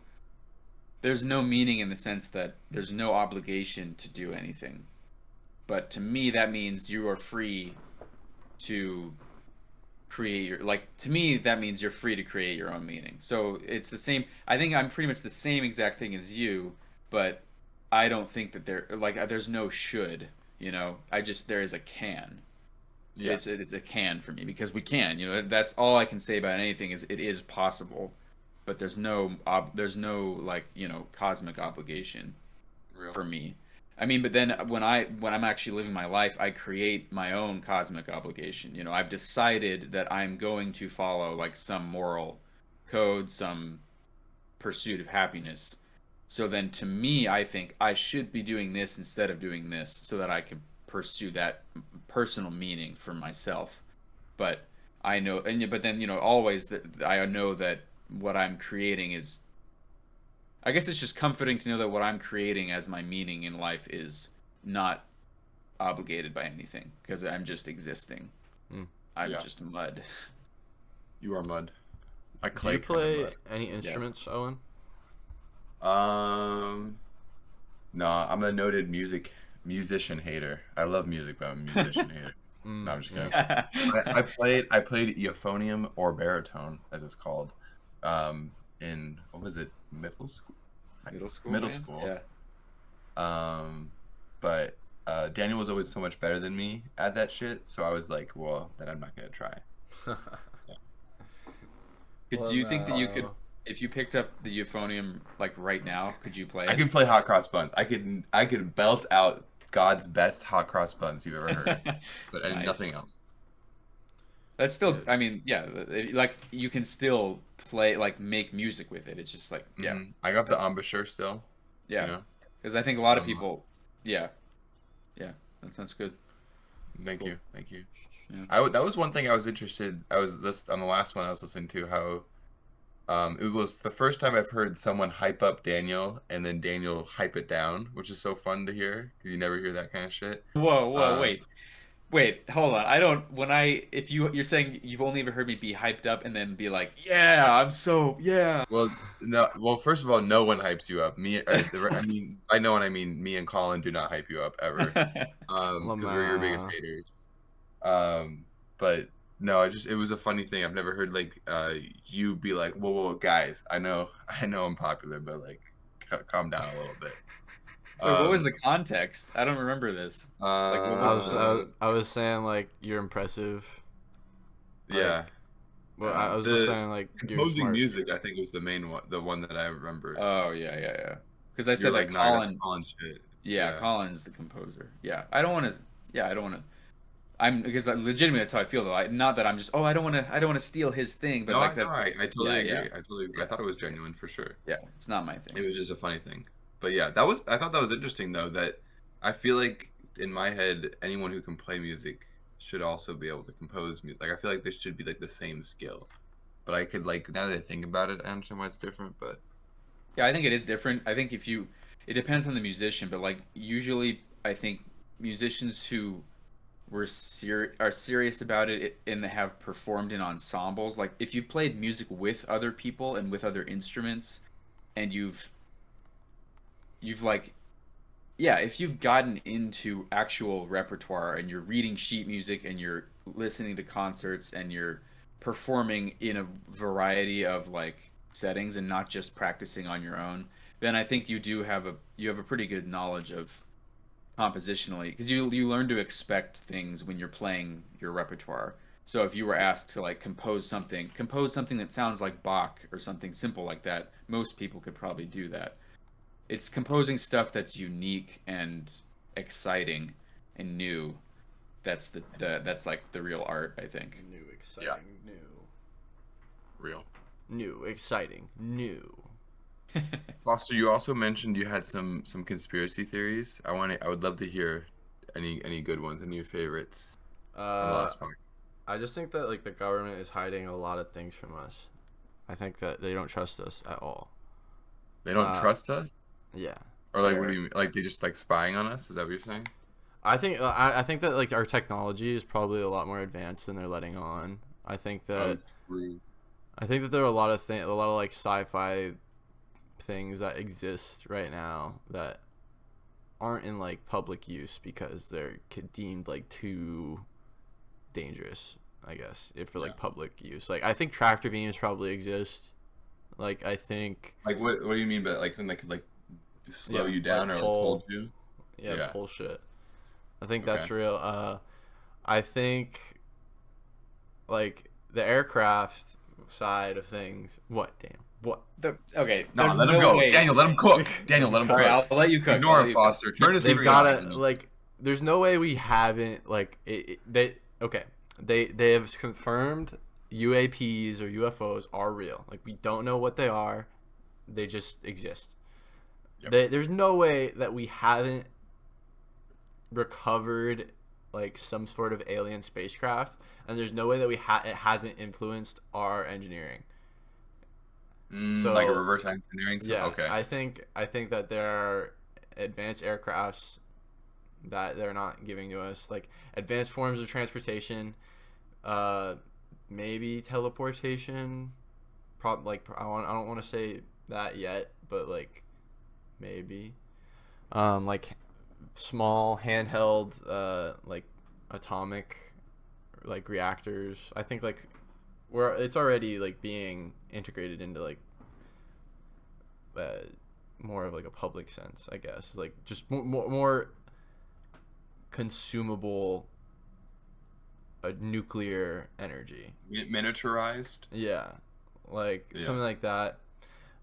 meaning in the sense that there's no obligation to do anything, but to me that means you are free to create your, like, to me that means you're free to create your own meaning. So it's the same. I think I'm pretty much the same exact thing as you, but I don't think that there's no should. There is a can.
Yeah.
It's a can for me because we can. That's all I can say about anything is it is possible, but there's no like, cosmic obligation
Real.
for me. I mean, but then when I'm actually living my life, I create my own cosmic obligation. I've decided that I'm going to follow like some moral code, some pursuit of happiness, So then to me, I think I should be doing this instead of doing this so that I can pursue that personal meaning for myself. But I know, and but then, always that I know that what I'm creating is, I guess it's just comforting to know that what I'm creating as my meaning in life is not obligated by anything because I'm just existing.
Mm.
I'm
Yeah.
just mud.
You are mud. A
Do
clay
you
kind of
play
mud.
any instruments, Owen?
No, I'm a noted musician hater. I love music, but I'm a musician hater. No, I'm just kidding.
Yes.
I played euphonium or baritone, as it's called, in what was it, middle school?
Middle school.
Middle
man?
school.
Yeah.
But Daniel was always so much better than me at that shit, so I was like, well, then I'm not gonna try.
Do you think that you could, if you picked up the euphonium like right now, could you play
I
it?
can play hot cross buns. I could belt out God's best hot cross buns you've ever heard, but
Nice.
nothing else.
That's still,
Dude.
I mean, yeah, like you can still play, like make music with it. It's just like, yeah,
Mhm. I got the
That's-
embouchure still.
yeah.
You know?
Because I think a lot of
Um,
people, yeah, that sounds good.
Thank
Cool.
you, thank you.
Yeah.
That was one thing I was interested. I was just on the last one I was listening to how it was the first time I've heard someone hype up Daniel and then Daniel hype it down, which is so fun to hear because you never hear that kind of shit.
Whoa,
Um,
wait, hold on. I don't. If you're saying you've only ever heard me be hyped up and then be like, yeah, I'm so yeah.
Well, no. Well, first of all, no one hypes you up. I mean, I know what I mean. Me and Colin do not hype you up ever, because we're your biggest
Lamar.
haters. But no, it was a funny thing. I've never heard like you be like, whoa, guys. I know, I'm popular, but like, calm down a little bit.
Wait, what was
Um,
the context? I don't remember this. Like, what
I
was
was I was saying like you're impressive.
yeah.
Well, I was
The
just saying like you're
composing
smart.
music, I think, was the main one, the one that I remember.
Oh yeah. Because I
You're
said
like,
that
nah, I got the
Colin.
Colin shit.
Yeah, Colin's the composer. Yeah, I don't want to. Yeah, I don't want to. I'm because legitimately that's how I feel though. Not that I'm just I don't want to. I don't want to steal his thing, but
No,
like
I know.
that's
I totally
yeah,
agree. I thought it was genuine for sure.
yeah. It's not my
It
thing.
was just a funny thing. But yeah, I thought that was interesting though, that I feel like in my head, anyone who can play music should also be able to compose music. Like I feel like this should be like the same skill. But I could like now that I think about it, I understand why it's different, but
Yeah, I think it is different. I think it depends on the musician, but like usually, I think musicians who are serious about it and they have performed in ensembles. Like if you've played music with other people and with other instruments, and you've like yeah, if you've gotten into actual repertoire and you're reading sheet music and you're listening to concerts and you're performing in a variety of like settings and not just practicing on your own, then I think you have a pretty good knowledge of compositionally because you learn to expect things when you're playing your repertoire. So if you were asked to like compose something that sounds like Bach or something simple like that, most people could probably do that. It's composing stuff that's unique and exciting and new. That's like the real art, I think.
New, exciting,
real.
new, exciting, new.
Foster, you also mentioned you had some conspiracy theories. I would love to hear any good ones, any favorites on the last part.
I just think that like the government is hiding a lot of things from us. I think that they don't trust us at all.
They don't trust us?
Yeah.
Or like what do you mean? Like they just like spying on us? Is that what you're saying?
I think that like our technology is probably a lot more advanced than they're letting on. I think that
True.
I think that there are a lot of like sci-fi things that exist right now that aren't in like public use because they're deemed like too dangerous, I guess, if for like public use. Like I think tractor beams probably exist. Like I think
Like what do you mean by like something that could like slow you down
like
or
pull,
hold you?
yeah, bullshit. I think
Okay.
that's real. I think like the aircraft side of things. What? Damn. What?
Okay.
No,
there's
let him
no
go.
way-
Daniel, let him cook. Daniel, let him
All
cook.
right, I'll let you cook.
Ignore him, Foster. Turn his
They've
serious
gotta
on me.
like. There's no way we haven't like they. Okay, they have confirmed UAPs or UFOs are real. Like we don't know what they are. They just exist.
Yep.
There's no way that we haven't recovered like some sort of alien spacecraft, and there's no way that it hasn't influenced our engineering. So
Like a reverse engineering.
yeah,
Okay.
I think that there are advanced aircrafts that they're not giving to us, like advanced forms of transportation, maybe teleportation. I don't want to say that yet, but like maybe, like small handheld, like atomic, like reactors. I think like it's already like being integrated into like more of like a public sense, I guess, like just more consumable nuclear energy.
Miniaturized.
Yeah, like something like that.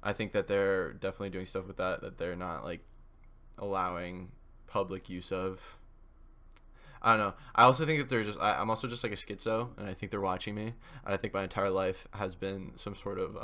I think that they're definitely doing stuff with that they're not like allowing public use of. I don't know. I also think that they're just. I'm also just like a schizo, and I think they're watching me. And I think my entire life has been some sort of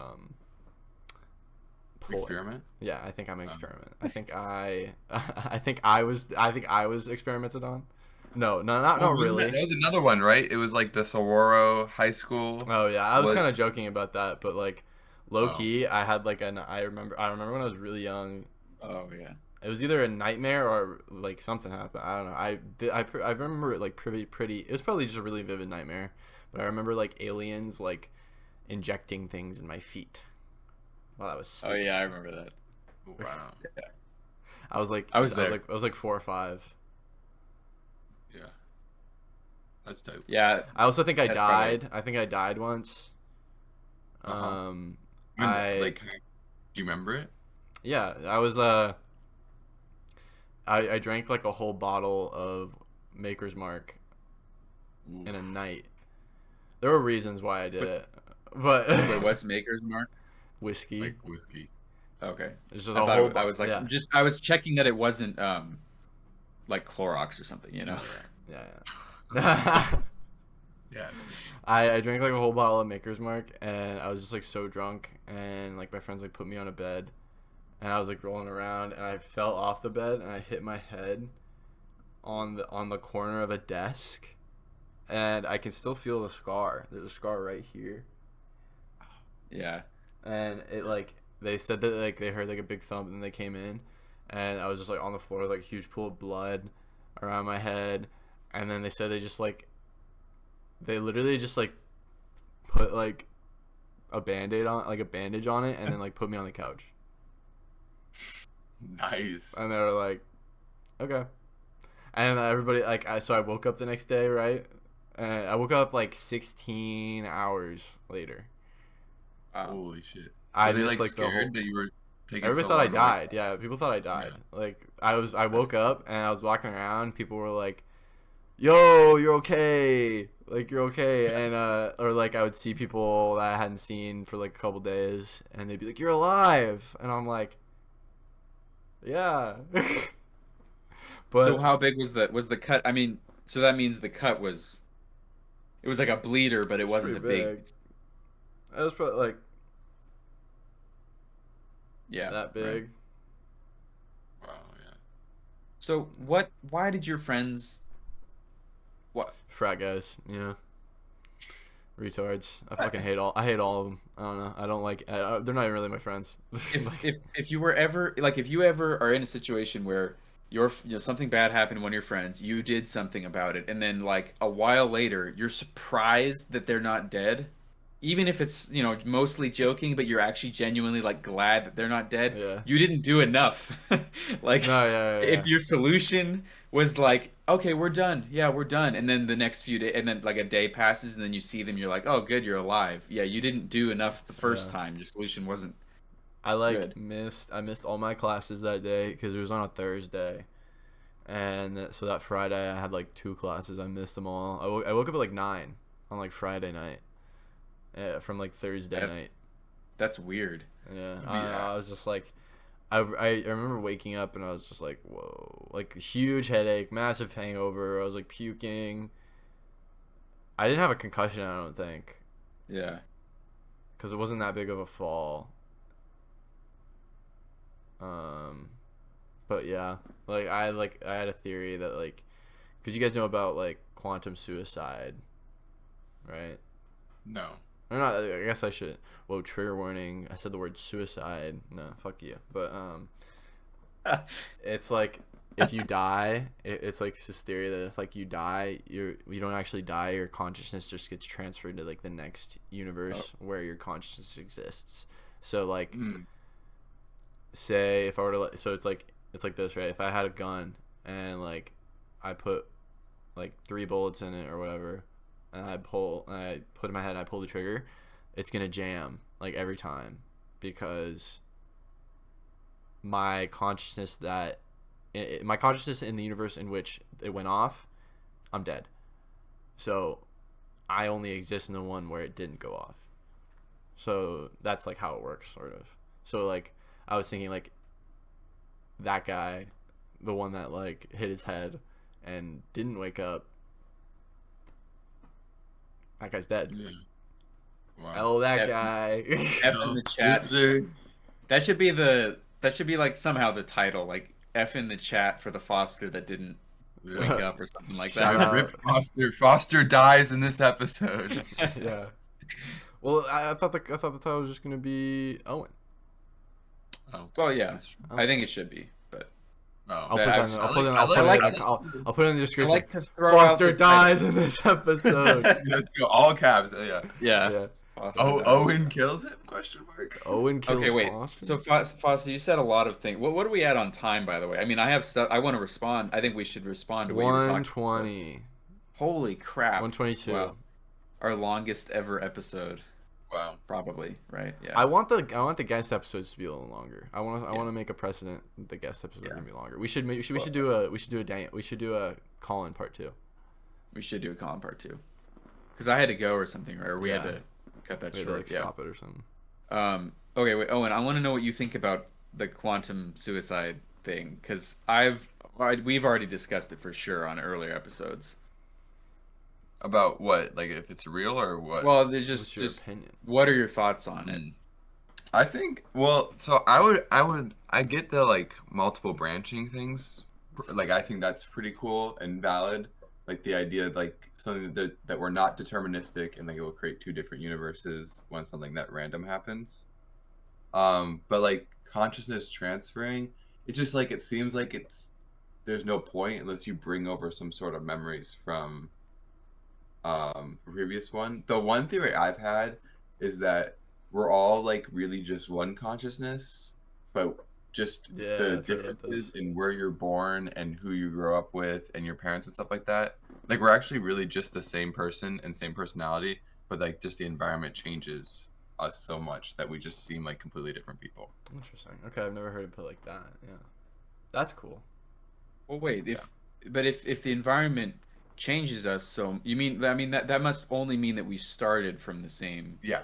ploy.
Experiment.
Yeah, I think I'm an experiment. I think I was experimented on. No, not really.
That was another one, right? It was like the Saguaro High School.
Oh yeah, I was kind of joking about that, but like low key, I had like I remember when I was really young.
Oh yeah.
It was either a nightmare or like something happened. I don't know. I remember it like pretty. It was probably just a really vivid nightmare, but I remember like aliens like injecting things in my feet. Wow, that was stupid.
Oh yeah, I remember that.
Wow.
Yeah.
I was like
I was there.
I was like 4 or 5.
Yeah. That's dope.
Yeah.
I also think I
That's
died.
probably...
I think I died once.
Like, do you remember it?
Yeah, I was I drank like a whole bottle of Maker's Mark in a night. There were reasons why I did it, but
Wait, what's Maker's Mark?
Whiskey.
Like whiskey.
Okay.
It's just
I
a
thought
whole.
I was like, I was checking that it wasn't like Clorox or something, you know?
Yeah.
Yeah.
I drank like a whole bottle of Maker's Mark, and I was just like so drunk, and like my friends like put me on a bed, and I was like rolling around, and I fell off the bed, and I hit my head on the corner of a desk, and I can still feel the scar. There's a scar right here.
Yeah.
And it like they said that like they heard like a big thump, and they came in, and I was just like on the floor with like a huge pool of blood around my head, and then they said they literally just like put like a bandage on it, and then like put me on the couch.
Nice.
And they were like, okay. And everybody so I woke up the next day, right? And I woke up like 16 hours later.
Holy shit.
I
Were they
just
like
the whole.
scared that you were taking
Everybody
so
thought I
long to,
died. Yeah, people thought I died.
Yeah.
Like I woke up and I was walking around. People were like, "Yo, you're okay. Like you're okay." And or like I would see people that I hadn't seen for like a couple days, and they'd be like, "You're alive," and I'm like, "Yeah." But
so how big was the cut? I mean, so that means the cut was like a bleeder, but it wasn't a big.
It was probably like
Yeah.
that big.
Right.
Wow, yeah.
So why did your friends what?
Frat guys, yeah. Retards. I hate all of them. I don't know. I don't like. They're not even really my friends.
If you were ever like if you ever are in a situation where something bad happened to one of your friends, you did something about it, and then like a while later you're surprised that they're not dead, even if it's mostly joking, but you're actually genuinely like glad that they're not dead.
Yeah.
You didn't do enough. Like
No, yeah.
if your solution was like, okay, we're done, yeah, we're done, and then the next few days, and then like a day passes, and then you see them, you're like, oh good, you're alive. Yeah, you didn't do enough the first time. Your solution wasn't
I
good.
missed all my classes that day because it was on a Thursday, and so that Friday I had like 2 classes. I missed them all. I woke up at like 9 on like Friday night, from like Thursday night.
That's weird.
Yeah, I was just like, I remember waking up and I was just like, whoa, like huge headache, massive hangover. I was like puking. I didn't have a concussion, I don't think.
Yeah.
Because it wasn't that big of a fall. But yeah, I had a theory that like, because you guys know about like quantum suicide, right?
No.
Or not? I guess I should. Whoa! Trigger warning. I said the word suicide. No, fuck you. But it's like if you die, it's like this theory that if like you die, you don't actually die. Your consciousness just gets transferred to like the next universe where your consciousness exists. So like, say if I were to so it's like this, right? If I had a gun and like I put like 3 bullets in it or whatever, and I put it in my head and I pull the trigger, it's gonna jam like every time because my consciousness my consciousness in the universe in which it went off, I'm dead. So I only exist in the one where it didn't go off. So that's like how it works, sort of. So like I was thinking like that guy, the one that like hit his head and didn't wake up, that guy's dead.
Yeah. Wow.
Oh, that guy.
F in the chat. That should be like somehow the title, like F in the chat for the Foster that didn't wake up or something like
Shout
that.
out.
Rip Foster. Foster dies in this episode.
Yeah. Well, I thought the title was just gonna be Owen.
Oh,
Well, yeah,
that's true.
I think it should be, but
Oh.
I'll put it in the
I
description.
like to throw out
Foster
the
dies
title.
in this episode.
Let's go. All caps. Yeah.
Yeah.
Yeah.
Foster
Oh,
dies.
Owen kills him? Question mark.
Owen kills
Okay, wait.
Foster.
So Foster, you said a lot of things. What are we at on time, by the way? I mean, I have stuff. I want to respond. I think we should respond to what you were talking about.
120.
Holy crap!
122.
Wow. Our longest ever episode,
Wow.
probably. Right? Yeah.
I want the guest episodes to be a little longer. I want to make a precedent that the guest episodes are
Yeah.
gonna be longer. We should do a call-in part 2.
We should do a Colin part 2. Because I had to go or something, right? Or we had
Yeah.
to cut that
We had
short.
to, like, stop it or something.
Okay, wait, Owen. I want to know what you think about the quantum suicide thing, because we've already discussed it for sure on earlier episodes.
About what? Like if it's real or what?
Well, there's
What's your
just
opinion?
what are your thoughts on it?
I think so I get the like multiple branching things. Like I think that's pretty cool and valid. Like the idea like something that we're not deterministic and like it will create 2 different universes when something that random happens. But like consciousness transferring, it just like it seems like there's no point unless you bring over some sort of memories from previous one. The one theory I've had is that we're all like really just one consciousness, but just
Yeah,
the
I've heard about
differences
this.
in where you're born and who you grow up with and your parents and stuff like that. Like we're actually really just the same person and same personality, but like just the environment changes us so much that we just seem like completely different people.
Interesting. Okay, I've never heard it put like that. Yeah, that's cool.
Well, wait. If the environment changes us, so you mean? I mean that must only mean that we started from the same.
Yeah,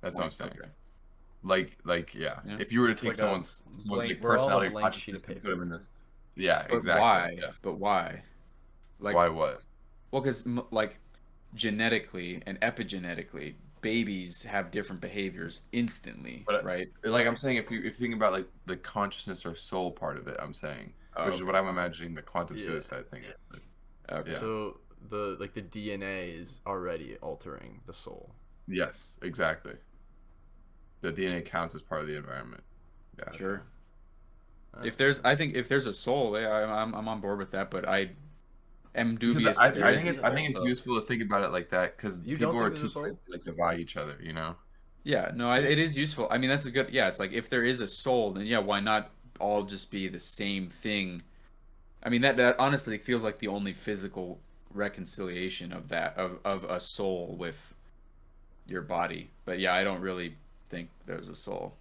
that's what I'm
point.
saying.
Okay.
Like yeah.
Yeah.
If you were to
It's
take
like
someone's
blank-
like,
we're all a
personality
blank sheet of
consciousness and put
paper.
them in this. Yeah,
But
exactly.
why?
Yeah.
But why? Like
Why what?
Well, because like genetically and epigenetically, babies have different behaviors instantly,
But,
right?
Like I'm saying, if you think about like the consciousness or soul part of it, I'm saying, which is
Okay.
what I'm imagining the quantum
Yeah.
suicide thing is.
Okay.
Yeah.
So the DNA is already altering the soul.
Yes, exactly. The DNA counts as part of the environment. Yeah.
Sure.
Alright.
I think if there's a soul, yeah, I'm on board with that. But I am dubious.
Because I
that there
think
is
I think it's
also.
useful to think about it like that because
You
people
don't
are
think
too
there's a soul?
quick to like divide each other. You know.
Yeah, no, it is useful. I mean, that's a good. Yeah, it's like if there is a soul, then yeah, why not all just be the same thing? I mean, that honestly feels like the only physical reconciliation of that of a soul with your body. But yeah, I don't really think there's a soul.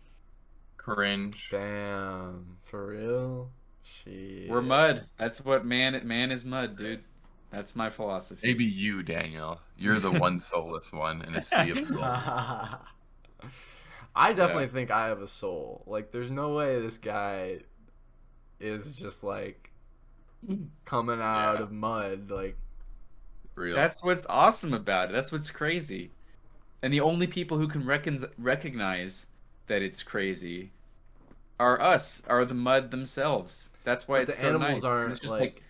Cringe.
Damn, for real? Shit.
We're mud. That's what man is mud, dude. That's my philosophy.
Maybe you, Daniel. You're the one soulless one in a sea of souls.
I definitely think I have a soul. Like, there's no way this guy is just like coming out
Yeah.
of mud. Like,
Real.
That's what's awesome about it. That's what's crazy. And the only people who can recognize that it's crazy are us, are the mud themselves. That's why
But
it's
the
so
animals
nice.
aren't
It's just
like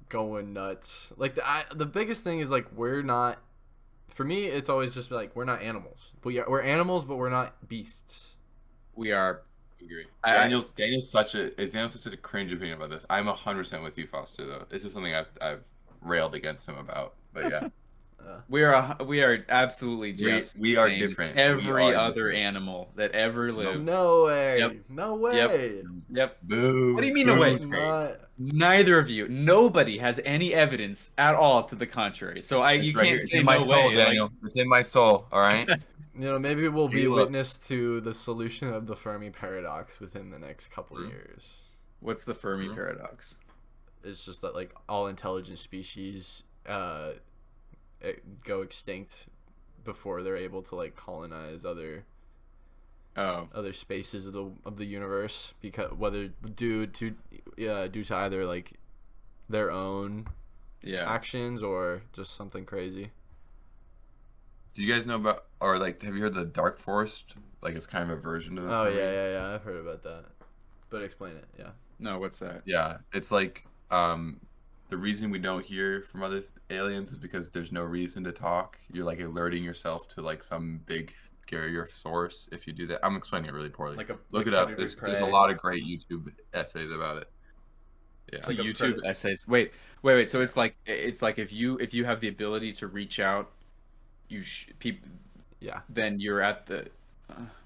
going nuts. Like the biggest thing is like we're not. For me, it's always just like we're not animals. We're animals, but we're not beasts.
we are.
I agree.
I,
Daniel's such a cringe opinion about this. I'm 100% with you, Foster. Though this is something I've railed against him about. But yeah,
we are absolutely just
we
the
are
same as
different. We
every
are
other
different.
animal that ever
Nope.
lived.
No way.
Yep.
No
Yep.
way.
Yep.
Boo.
What do you mean, no
Boo
way?
It's not.
Neither of you, nobody has any evidence at all to the contrary. So
It's
you
right
can't
here. It's
say
in my
no
soul,
way.
Daniel. It's in my soul. All right.
You know, maybe we'll be
You look.
witness to the solution of the Fermi paradox within the next couple of years.
What's the Fermi
Mhm.
paradox?
It's just that like all intelligent species go extinct before they're able to like colonize other spaces of the universe, because whether due to either like their own
Yeah.
actions or just something crazy.
Do you guys know about, or like, have you heard the Dark Forest? Like, it's kind of a version of the
Oh
Fermi.
yeah, I've heard about that. But explain it, yeah.
No, what's that?
Yeah, it's like the reason we don't hear from other aliens is because there's no reason to talk. You're like alerting yourself to like some big scarier source if you do that. I'm explaining it really poorly.
Like a
Look
like
it up.
predator
There's a
prey.
lot of great YouTube essays about it. Yeah.
So
like a
YouTube
predator.
essays. Wait. So it's like if you have the ability to reach out,
Yeah.
then you're at the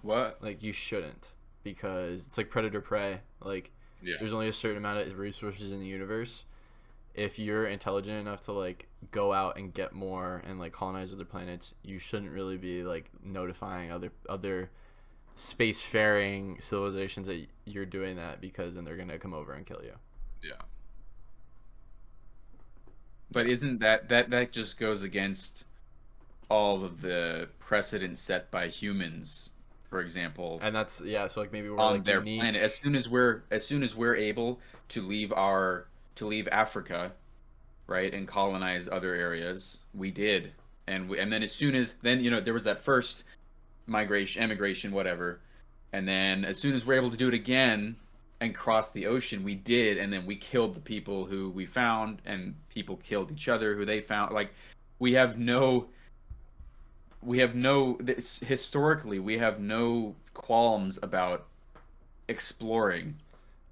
what?
Like you shouldn't, because it's like predator prey. Like
Yeah.
there's only a certain amount of resources in the universe. If you're intelligent enough to like go out and get more and like colonize other planets, you shouldn't really be like notifying other spacefaring civilizations that you're doing that, because then they're gonna come over and kill you.
Yeah.
But isn't that just goes against all of the precedents set by humans, for example,
And that's so like maybe we're
on
like
their
unique.
planet. As soon as we're able to leave Africa, right, and colonize other areas, we did. And then as soon as then there was that first emigration, whatever. And then as soon as we're able to do it again and cross the ocean, we did, and then we killed the people who we found, and people killed each other who they found. Like historically we have no qualms about exploring,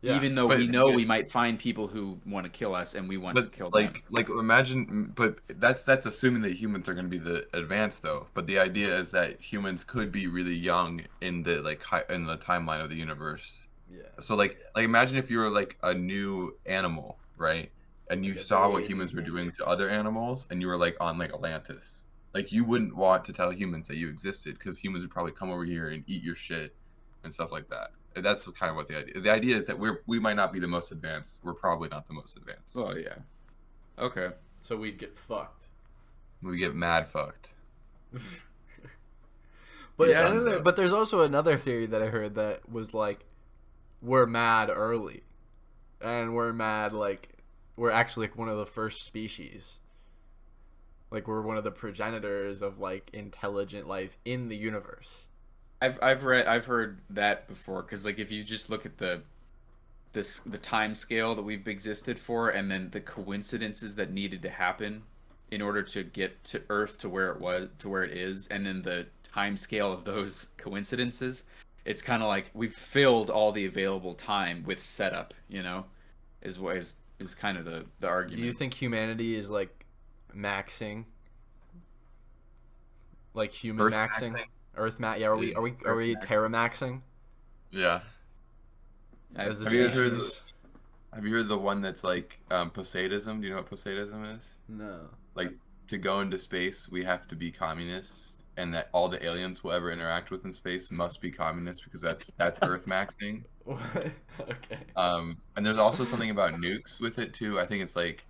Yeah.
even though
But-
we know we might find people who want to kill us and we want to
But
kill them.
like imagine, but that's assuming that humans are going to be the advanced though. But the idea is that humans could be really young in the in the timeline of the universe.
Yeah.
So like imagine if you were like a new animal, right? And you
Like a
saw what
baby.
humans were doing to other animals, and you were like on like Atlantis. Like you wouldn't want to tell humans that you existed, because humans would probably come over here and eat your shit and stuff like that. And that's kind of what the idea is, that we might not be the most advanced. We're probably not the most advanced.
Oh yeah. Okay.
So we'd get fucked.
We get mad fucked.
But
Yeah,
but there's also another theory that I heard that was like we're mad early, and we're mad like we're actually like one of the first species. Like we're one of the progenitors of like intelligent life in the universe.
I've heard that before, because like if you just look at the time scale that we've existed for, and then the coincidences that needed to happen in order to get to Earth to where it is, and then the time scale of those coincidences, it's kind of like we've filled all the available time with setup, is kind of the argument.
Do you think humanity is like maxing? Like human
Earth
maxing?
maxing?
Earth max? Yeah, are we
Earth
Terra maxing?
Yeah.
As a
Have you ever heard
species?
Have you heard the one that's like Poseidism? Do you know what Poseidism is?
No.
Like, to go into space, we have to be communists, and that all the aliens we'll ever interact with in space must be communists, because that's Earth maxing.
What? Okay.
And there's also something about nukes with it too. I think it's like,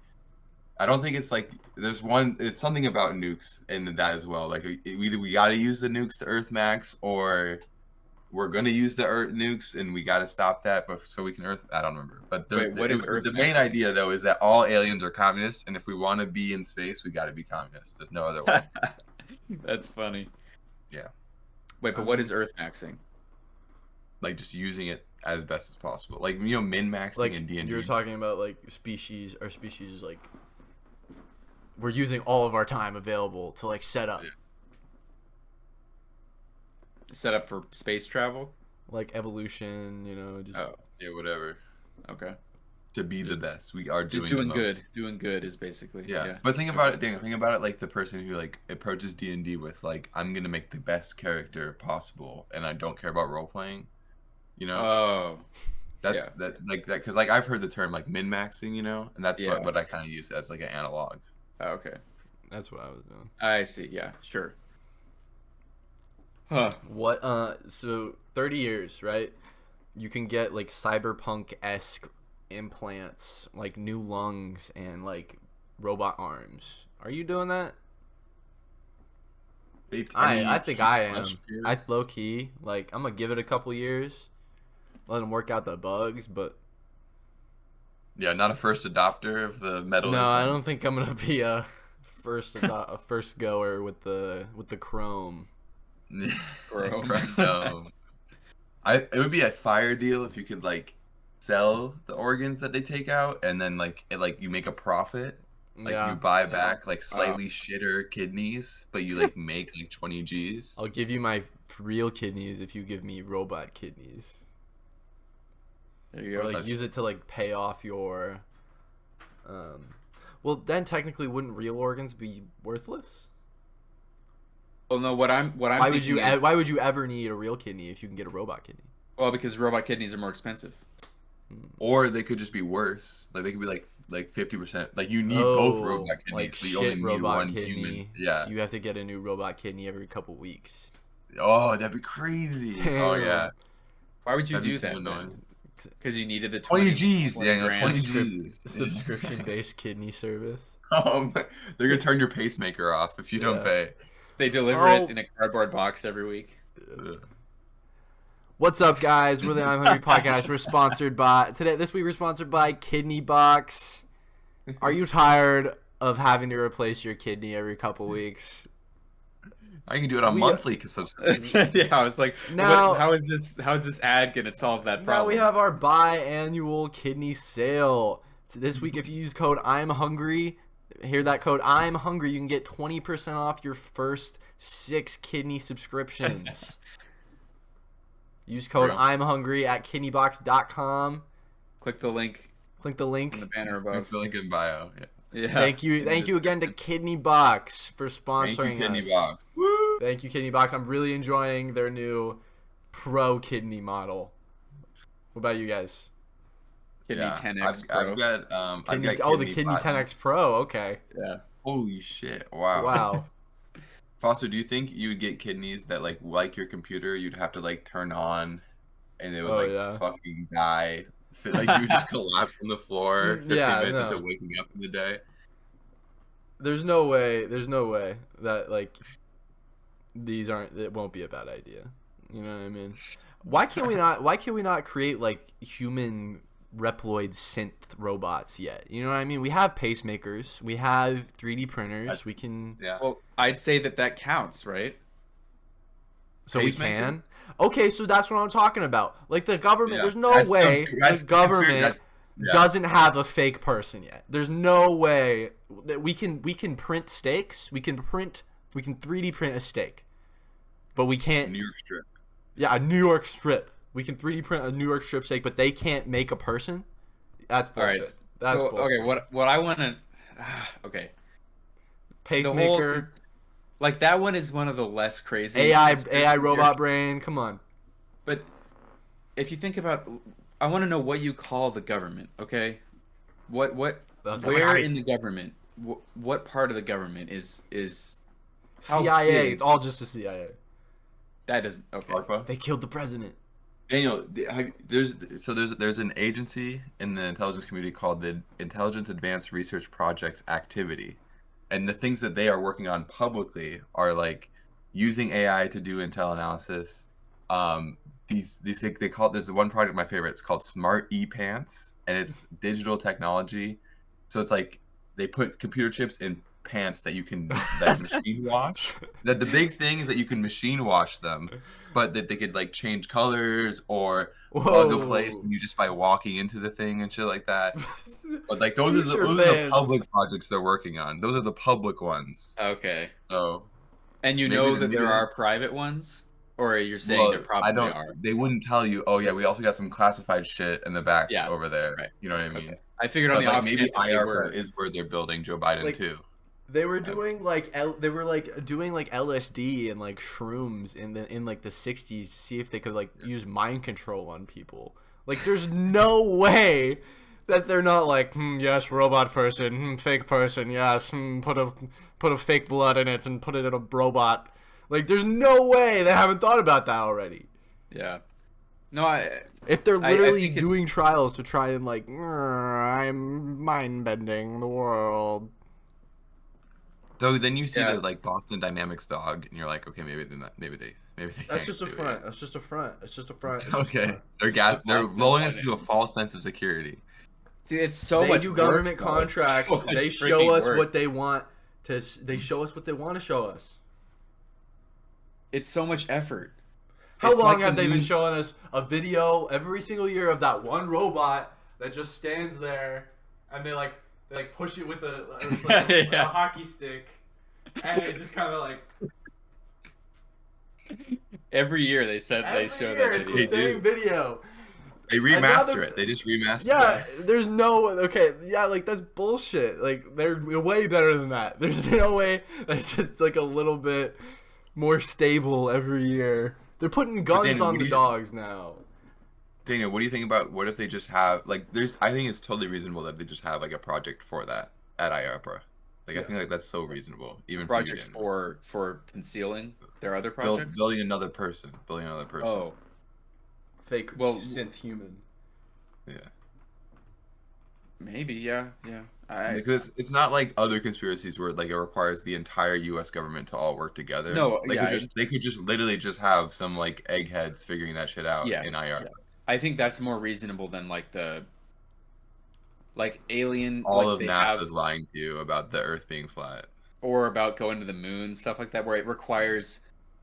I don't think it's like, it's something about nukes and that as well. Like either we got to use the nukes to Earth max, or we're gonna use the Earth nukes and we got to stop that, but so we can Earth. I don't remember. But
Wait, what is Earth
the main
maxing?
idea though is that all aliens are communists, and if we want to be in space, we got to be communists. There's no other way.
That's funny.
Yeah.
Wait, but what is Earth maxing?
Like just using it as best as possible. Like, you know, min-maxing
Like
in D&D.
you're talking about like species like we're using all of our time available to like set up.
Yeah.
Set up for space travel.
Like evolution, you know, just
Oh,
Yeah, whatever.
okay.
To be the best. We are
Just
doing
doing
the
good.
most.
Doing good is basically.
Yeah. But think about it, Daniel. Think about it like the person who like approaches D&D with like, I'm gonna make the best character possible, and I don't care about role playing. You know,
Oh,
that's
yeah.
that because like I've heard the term like min maxing, you know, and that's
Yeah.
what I kind of use as like an analog.
Okay.
that's what I was doing.
I see. Yeah. Sure. Huh.
What so 30 years, right? You can get like cyberpunk-esque implants, like new lungs and like robot arms. Are you doing that? I think I am. I low key like I'm gonna give it a couple years, let them work out the bugs, but
Yeah, not a first adopter of the metal.
no, I don't
implants.
think I'm gonna be a first goer with the chrome.
Bro.
It would be a fire deal if you could like sell the organs that they take out, and then like you make a profit. Like
Yeah,
you buy back like slightly shitter kidneys, but you like make like 20 G's.
I'll give you my real kidneys if you give me robot kidneys.
There you
Or
go.
like
That's
use it to like pay off your well then technically wouldn't real organs be worthless?
Well, no. What I'm
Why would you
thinking is-
why would you ever need a real kidney if you can get a robot kidney?
well, because robot kidneys are more expensive.
Or they could just be worse. Like they could be like 50%. Like you need both robot kidneys.
Like
so you only
shit
need
robot
one
kidney.
human. Yeah.
You have to get a new robot kidney every couple weeks.
Oh, that'd be crazy. Oh
Damn.
yeah.
Why would you
That'd be
do
so
that?
annoying.
Because you needed the
20 G's,
20
Daniel.
grand.
20
Subscrip-
G's.
Subscription-based kidney service.
They're gonna turn your pacemaker off if you don't
Yeah.
pay.
They deliver
Oh.
it in a cardboard box every week.
What's up, guys? We're the I'm Hungry Podcast. We're sponsored by this week. We're sponsored by Kidney Box. Are you tired of having to replace your kidney every couple weeks?
I can do it on monthly subscription.
Yeah, I was like,
Now-
how is this ad gonna solve that
Now
problem?
we have our biannual kidney sale. This week, if you use code I'm Hungry, hear that code I'm Hungry, you can get 20% off your first 6 kidney subscriptions. Use code
Real.
I'm Hungry at kidneybox.com.
Click the link
Click the
in
link.
the banner
Click
above.
the link in bio. Yeah.
Yeah.
Thank you again to Kidney Box for
Thank
sponsoring
you, Kidney
us.
Box. Woo!
Thank you, Kidney Box. I'm really enjoying their new Pro kidney model. What about you guys?
Kidney
Yeah,
10X
I've
Pro.
got
Kidney,
I've got
oh, the Kidney
Platinum.
10X Pro. Okay.
Yeah.
Holy shit! Wow.
Wow.
Foster, do you think you would get kidneys that like your computer, you'd have to like turn on, and they would fucking die? Like you would just collapse on the floor 15 minutes
no.
until waking up in the day.
There's no way that like it won't be a bad idea. You know what I mean? Why can't we not create like human Reploid synth robots yet? You know what I mean? We have pacemakers, we have 3D printers, we can
Yeah.
Well, I'd say that counts, right?
so we
Pacemaker?
can. Okay, so that's what I'm talking about. Like the government,
Yeah.
there's no
That's
way
that's
the government
yeah.
doesn't have a fake person yet. There's no way that we can print steaks. We can 3D print a steak, but we can't.
New York Strip.
Yeah, a New York strip. We can 3D print a New York strip steak, but they can't make a person. That's
All
bullshit.
right.
That's
so,
bullshit.
okay, what I want to okay.
Pacemaker,
Like that one is one of the less crazy
AI robot brain. Come on.
But if you think about, I want to know what you call the government. Okay,
The
where
government.
in the government? What part of the government is how
CIA.
big-
It's all just the CIA.
that doesn't okay.
ARPA.
They killed the president.
Daniel, there's an agency in the intelligence community called the Intelligence Advanced Research Projects Activity, and the things that they are working on publicly are like using AI to do intel analysis. These things they call it. There's one project my favorite. It's called Smart E-Pants, and it's digital technology. So it's like they put computer chips in pants that you can like machine wash. That the big thing is that you can machine wash them, but that they could like change colors or bug a place
Whoa.
when you just by walking into the thing and shit like that. But like
Future
those are the
fans.
public projects they're working on. Those are the public ones.
Okay.
So
And you
maybe
know
the,
that
maybe
there
the,
are private ones, or you're saying there
well, I
probably
don't.
are.
They wouldn't tell you. Oh yeah, we also got some classified shit in the back
Yeah.
over there.
Right.
You know what I
Okay.
mean?
I figured on
But
the
like
off
maybe
chance that they
IARPA
were.
is where they're building Joe Biden
Like,
too.
they were doing like they were like doing like LSD and like shrooms in like the 60s to see if they could like use mind control on people. Like there's no way that they're not like, yes, robot person, fake person, yes, put a fake blood in it and put it in a robot. Like there's no way they haven't thought about that already.
Yeah. No,
If they're
I
literally
think it's-
doing trials to try and like, I'm mind bending the world.
So then you see
Yeah.
the like Boston Dynamics dog, and you're like, okay, maybe they're not. Maybe they. That's
That's just a front. That's just a front. It's just a front. It's just a
Okay,
front.
they're lulling us to a false sense of security.
see, it's so
They
much
do
work,
government
though. It's
contracts.
so much
They show
freaking
us
work.
what they want to. They show us what they want to show us.
It's so much effort.
How
It's
long
like
have
the
they been
new-
showing us a video every single year of that one robot that just stands there and they push it with a
Yeah.
hockey stick and it just kind of like
Every year they said
every
they show
year
that
it's
video.
the same video.
They
I'd
remaster
rather-
it. They just remaster
Yeah,
it.
there's no like that's bullshit. Like they're way better than that. There's no way that's just like a little bit more stable every year. They're putting guns
Daniel,
on
what
the
do you-
dogs now.
Daniel, what do you think about what if they just have like there's I think it's totally reasonable that they just have like a project for that at IARPA. Like I think like that's so reasonable even
Project
for you,
for concealing their other
Daniel.
projects.
Building another person.
Oh,
Fake
Well-
synth human.
Yeah.
maybe yeah.
Because it's not like other conspiracies where like it requires the entire U.S. government to all work together.
No,
they
yeah,
could just literally just have some like eggheads figuring that shit out
Yeah,
in IR.
yeah. I think that's more reasonable than like the alien.
All
like
of
they
NASA's
have,
lying to you about the Earth being flat.
or about going to the moon, stuff like that, where it requires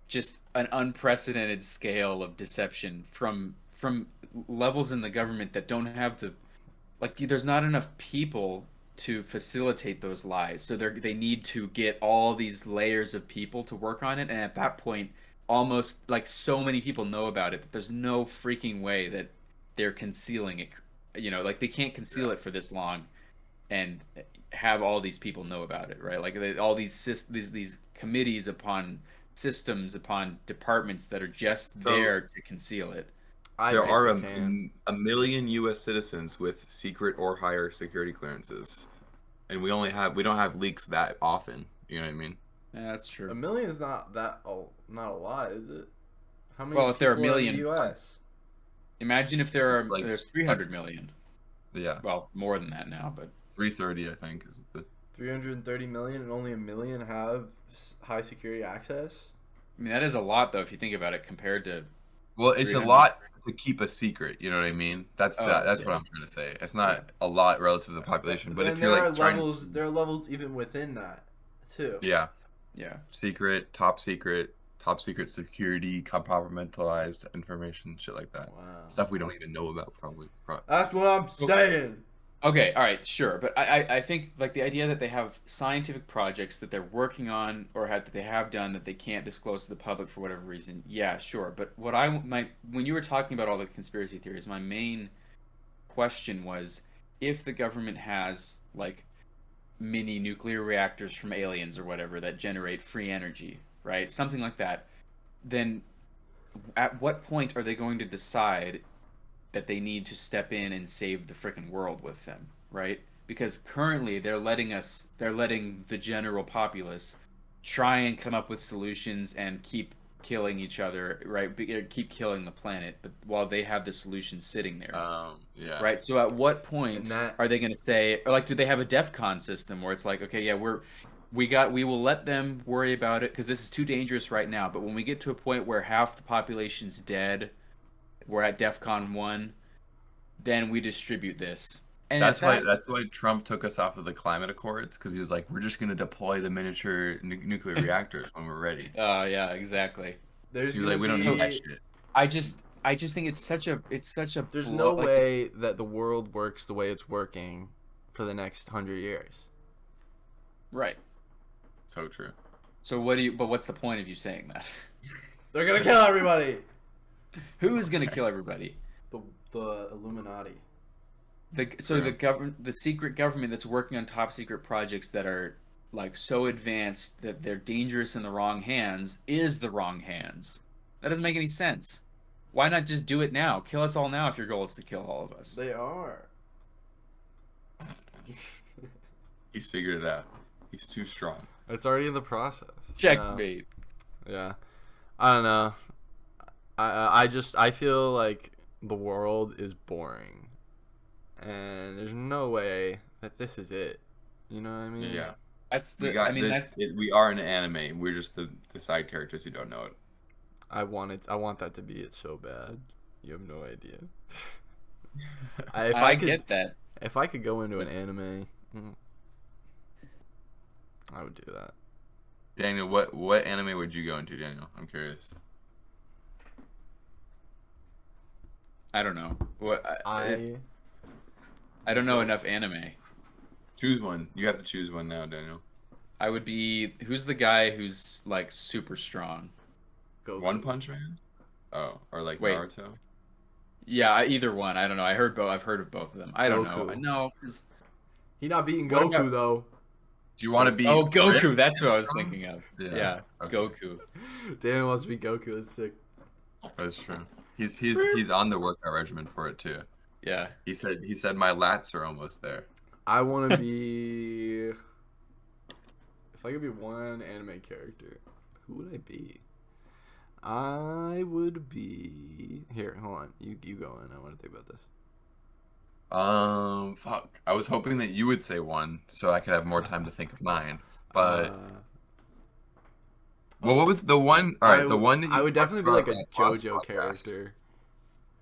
just an unprecedented scale of deception from levels in the government that don't have the there's not enough people to facilitate those lies, so they need to get all these layers of people to work on it, and at that point almost like so many people know about it that there's no freaking way that they're concealing it, like they can't conceal it for this long and have all these people know about it, right? Like all these committees upon systems upon departments that are just there to conceal it.
There are a million U.S. citizens with secret or higher security clearances, and we don't have leaks that often. You know what I mean?
Yeah, that's true.
A million is not not a lot, is it? How many?
Well, if there are a
people
million-
in the U.S.
Imagine if there's 300 million.
Yeah,
Well, more than that now, but
330 I think is the.
330 million and only a million have high security access.
I mean that is a lot though if you think about it compared to.
Well, it's a
300.
lot to keep a secret. You know what I mean? That's
Oh,
that's
yeah.
what I'm trying to say. It's not a lot relative to the population, but if
then
you're
there
like
are
trying,
levels, there are levels even within that, too.
yeah,
Yeah.
secret, top secret security, compartmentalized information, shit like that.
Wow.
Stuff we don't even know about, probably.
That's what I'm saying.
Okay, all right, sure, but I think like the idea that they have scientific projects that they're working on or that they have done that they can't disclose to the public for whatever reason, yeah, sure. But when you were talking about all the conspiracy theories, my main question was if the government has like mini nuclear reactors from aliens or whatever that generate free energy, right? Something like that, then at what point are they going to decide that they need to step in and save the frickin' world with them, right? Because currently they're letting the general populace try and come up with solutions and keep killing each other, right? Keep killing the planet, but while they have the solution sitting there.
Yeah.
Right. So at what point are they going to say, or like, do they have a DEFCON system where it's like, okay, yeah, we will let them worry about it because this is too dangerous right now. But when we get to a point where half the population's dead, we're at DEFCON 1, then we distribute this And
That's
at
why
that,
that's why Trump took us off of the climate accords because he was like, we're just gonna deploy the miniature nuclear reactors when we're ready.
oh yeah, exactly.
There's
He was
gonna
like, we don't need that
be.
shit.
I just think it's such a
There's
blow.
no
Like,
way that the world works the way it's working for the next 100 years.
right.
So true.
So what do you? But what's the point of you saying that?
They're gonna kill everybody.
Who's gonna kill everybody?
The Illuminati.
So the
True.
government, the secret government that's working on top secret projects that are like so advanced that they're dangerous in the wrong hands is the wrong hands. That doesn't make any sense. Why not just do it now? Kill us all now if your goal is to kill all of us.
They are.
He's figured it out. He's too strong.
It's already in the process.
Checkmate.
Yeah. I don't know. I feel like the world is boring, and there's no way that this is it. You know what I mean?
Yeah.
That's
We
the.
got
I mean,
this,
that.
we are an anime. We're just the side characters who don't know it.
I want that to be it so bad. You have no idea. If
I
could,
get that.
If I could go into an anime, I would do that.
Daniel, what anime would you go into, Daniel? I'm curious.
I don't know. What
I
I don't know enough anime.
Choose one. You have to choose one now, Daniel.
I would be. Who's the guy who's like super strong?
go
One Punch Man? Oh, or like
Wait.
Naruto?
Yeah, either one. I don't know. I've heard of both of them. I don't know.
Goku.
No, 'cause-
He not beating
What
Goku
about-
though.
Do you want to be?
Oh, Goku.
ripped
That's what
and
I was
strong?
thinking of.
Yeah,
Yeah,
okay.
Goku.
Daniel wants to be Goku. That's sick.
That's true. He's on the workout regimen for it too.
Yeah.
He said my lats are almost there.
I want to be. If I could be one anime character, who would I be? I would be. Here, hold on. You go in. I want to think about this.
Fuck. I was hoping that you would say one so I could have more time to think of mine. But well, what was the one? All right, the one that you
I would definitely be
talked
like a
about last
JoJo
podcast.
character.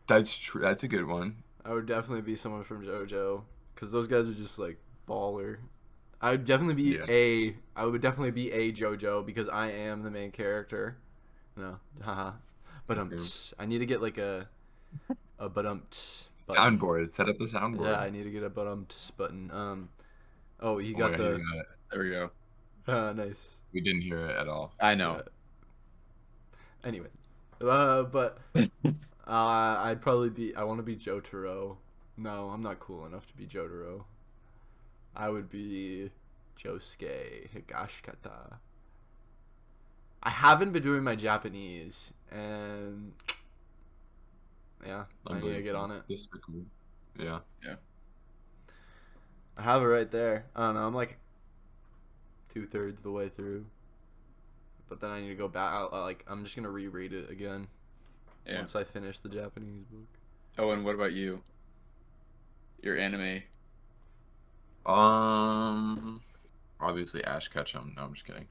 That's true. That's a good one.
I would definitely be someone from JoJo because those guys are just like baller. I would definitely be
Yeah.
I would definitely be a JoJo because I am the main character. No, haha. But I need to get like a but button.
Soundboard. Set up the soundboard.
Yeah, I need to get a button. Oh, he
Oh
got
my God,
the.
you got it.
There we go.
Nice.
We didn't hear it at all.
I know.
Anyway, but I'd probably be. I want to be Jotaro. No, I'm not cool enough to be Jotaro. I would be Josuke Higashikata. I haven't been doing my Japanese, and yeah, I need to get on it.
Despicable. Yeah.
I have it right there. I don't know. I'm like 2/3 the way through, but then I need to go back. I'm just gonna reread it again
Yeah.
once I finish the Japanese book.
Owen, what about you? Your anime.
Obviously Ash Ketchum. No, I'm just kidding.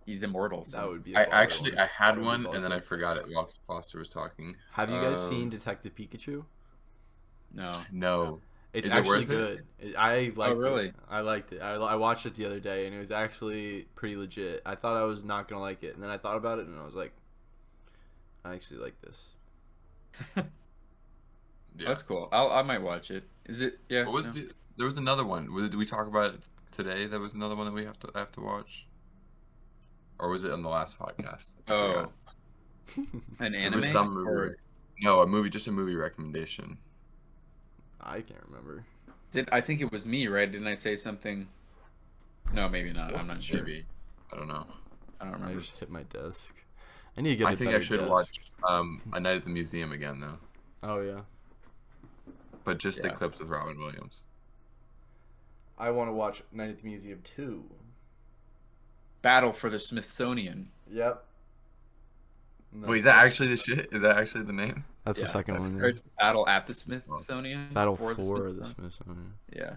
He's immortal. So.
That would be.
I
baller
actually
one.
I had
That would
one
be
and then I
baller.
forgot it while Foster was talking.
Have you guys seen Detective Pikachu?
No.
No.
It's
Is it
actually
worth it?
good. I liked
really?
it. I liked it. I watched it the other day and it was actually pretty legit. I thought I was not gonna like it, and then I thought about it and I was like, I actually like this.
Yeah.
That's cool. I might watch it. Is it? Yeah.
What was
no.
there was another one. Did we talk about it today? There was another one that we have to watch. Or was it on the last podcast? I
Oh.
forgot.
An
There
anime?
was some movie.
Or
No, a movie, just a movie recommendation.
I can't remember.
I think it was me, right? Didn't I say something? No, maybe not. I'm not sure.
Maybe. I don't know.
I don't
I
remember.
just hit my desk. I need to get.
I
a
think I
better
should
desk.
watch A Night at the Museum again though.
Oh yeah.
But just the
Yeah.
clips with Robin Williams.
I want to watch Night at the Museum 2.
Battle for the Smithsonian.
Yep.
Wait, is that actually the shit? Is that actually the name?
That's the
Yeah,
second
that's
one.
Or
Yeah.
it's Battle at the Smithsonian.
Battle
for
for the
Smithsonian.
Smithsonian.
Yeah.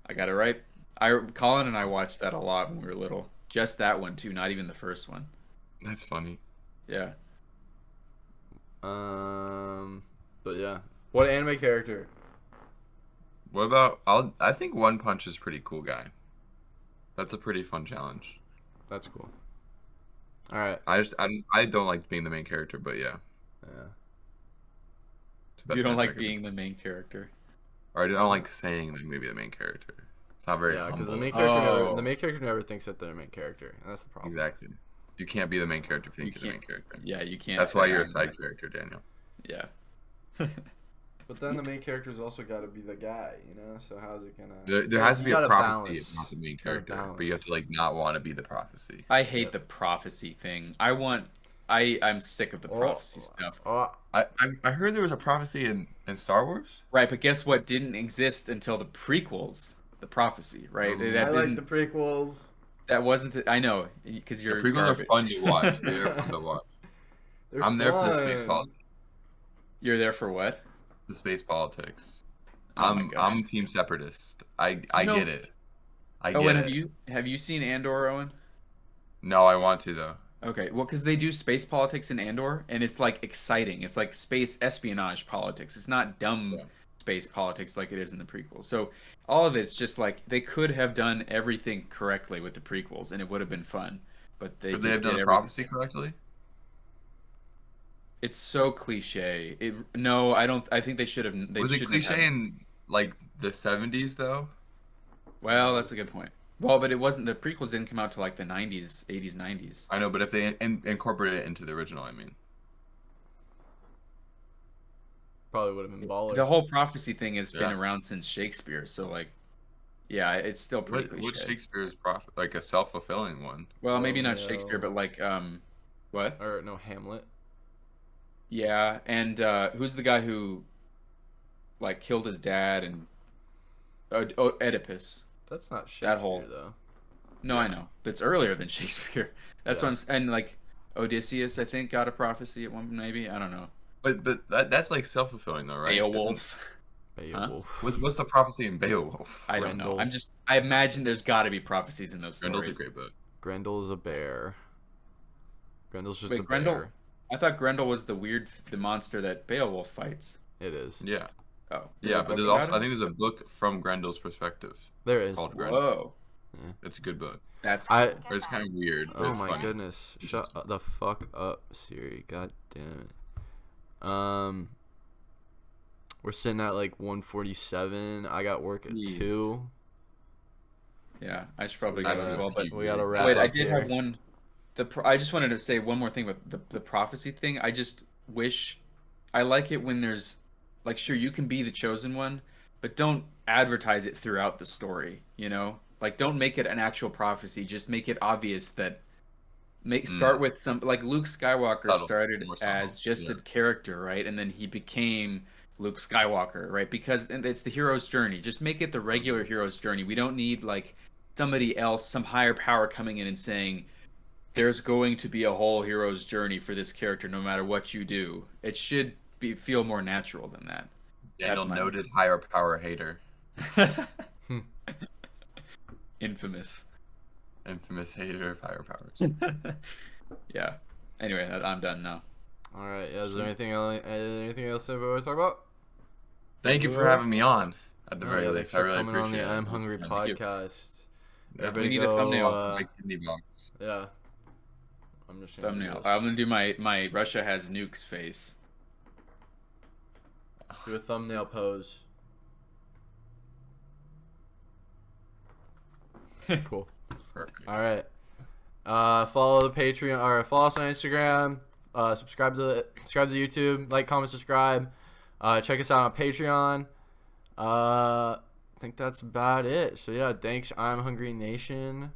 I got it right. Colin and I watched that a lot when we were little. Just that one too, not even the first one.
That's funny.
Yeah.
But yeah, What anime character?
What about? I think One Punch is pretty cool guy. That's a pretty fun challenge.
That's cool. All right.
I don't like being the main character, but yeah.
Yeah.
It's the best
You don't
answer I
like
could
being the main character.
Or I don't like saying that maybe the main character. It's not very
Yeah, because
humble.
the main character never thinks that they're the main character, and that's the problem.
Exactly. You can't be the main character if you think
You
you're the main character.
Yeah, you can't.
That's
say
why you're
I'm
a side character, Daniel.
Yeah.
But then the main character's also got to be the guy, you know. So how's it gonna?
There has to be
You
a
gotta
prophecy
balance.
of not the main
Gotta
character, but
balance.
you have to like not want to be the prophecy.
I hate
Yep.
the prophecy thing. I'm sick of the prophecy stuff.
Oh,
I heard there was a prophecy in Star Wars.
Right, but guess what? Didn't exist until the prequels. The prophecy, right?
Mm.
That
I
didn't.
like the prequels.
That wasn't. I know, because
The
you're
prequels
garbage.
are fun to watch. They're fun to watch.
They're
I'm there for the space
fun.
politics.
You're there for what?
The space politics.
Oh my gosh.
I'm team separatist. I
know-
get it. I get
Owen,
it.
have you seen Andor, Owen?
No, I want to though.
Okay, well, because they do space politics in Andor, and it's like exciting. It's like space espionage politics. It's not dumb
Yeah.
space politics like it is in the prequels. So all of it's just like they could have done everything correctly with the prequels, and it would have been fun. But they
Could
just
they have
did
done a
everything-
prophecy correctly?
It's so cliche. No, I don't. I think they should have. They
Was it
shouldn't have
cliche
had-
in like the 70s though?
Well, that's a good point. Well, but it wasn't. The prequels didn't come out to like the 90s, 80s, 90s.
I know, but if they incorporated it into the original, I mean.
Probably would have been baller.
The whole prophecy thing has been
Yeah.
around since Shakespeare, so like, yeah, it's still pretty
What
cliche.
Shakespeare's prophet? Like a self-fulfilling one.
Well, maybe not
Romeo.
Shakespeare, but like, what?
Or no, Hamlet.
Yeah, and who's the guy who, like, killed his dad and, Oedipus.
That's not
That
Shakespeare
whole-
though.
No, I know, but it's earlier than Shakespeare. That's
Yeah.
what I'm. And like, Odysseus, I think, got a prophecy at one. Maybe I don't know.
But that's like self-fulfilling though, right?
Beowulf.
Beowulf.
What's the prophecy in Beowulf?
I don't know.
Grendel.
I imagine there's got to be prophecies in those
Grendel's a
stories.
great book.
Grendel is a bear. Grendel's just
Wait,
a
Grendel?
bear.
I thought Grendel was the monster that Beowulf fights.
It is.
Yeah.
Oh,
Yeah,
a
but
book
there's
about
also
it?
I think there's a book from Grendel's perspective
There is.
called Grendel.
Whoa,
It's a good book.
that's
I.
But it's kind of weird. But
Oh
it's
my
funny.
goodness!
It's
Shut
interesting.
the fuck up, Siri. God damn it. We're sitting at like 1:47. I got work at
Jeez.
2.
yeah. I should probably
That
go as
is
well. But
We gotta wrap
wait,
up
I did
here.
have one. I just wanted to say one more thing with the prophecy thing. I just wish, I like it when there's, like, sure, you can be the chosen one, but don't advertise it throughout the story. You know, like, don't make it an actual prophecy. Just make it obvious that. Start with some, like, Luke Skywalker
Subtle,
started
more subtle,
as just
yeah.
a character, right? And then he became Luke Skywalker, right? Because and it's the hero's journey. Just make it the regular hero's journey. We don't need like somebody else, some higher power coming in and saying there's going to be a whole hero's journey for this character no matter what you do. It should feel more natural than that.
Daniel,
my-
noted higher power hater,
Infamous.
infamous hater of higher powers.
Yeah. Anyway, I'm done now.
All right. Yeah, is there anything else everybody want to talk about?
Thank you for having me on. At the
Oh,
very
yeah,
least,
thanks
I
for
really
coming on
appreciate
the
it.
I'm
It was
Hungry
fun.
podcast.
Yeah.
Everybody
We need a
go,
thumbnail.
My kidney box.
yeah. I'm just gonna do
Thumbnail.
this.
I'm gonna do my Russia has nukes face.
Do a thumbnail pose. Cool.
Perfect.
All right. Follow the Patreon or follow us on Instagram. Subscribe to YouTube. Like, comment, subscribe. Check us out on Patreon. I think that's about it. So yeah, thanks. I'm Hungry Nation.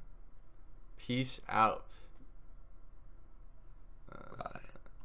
Peace out.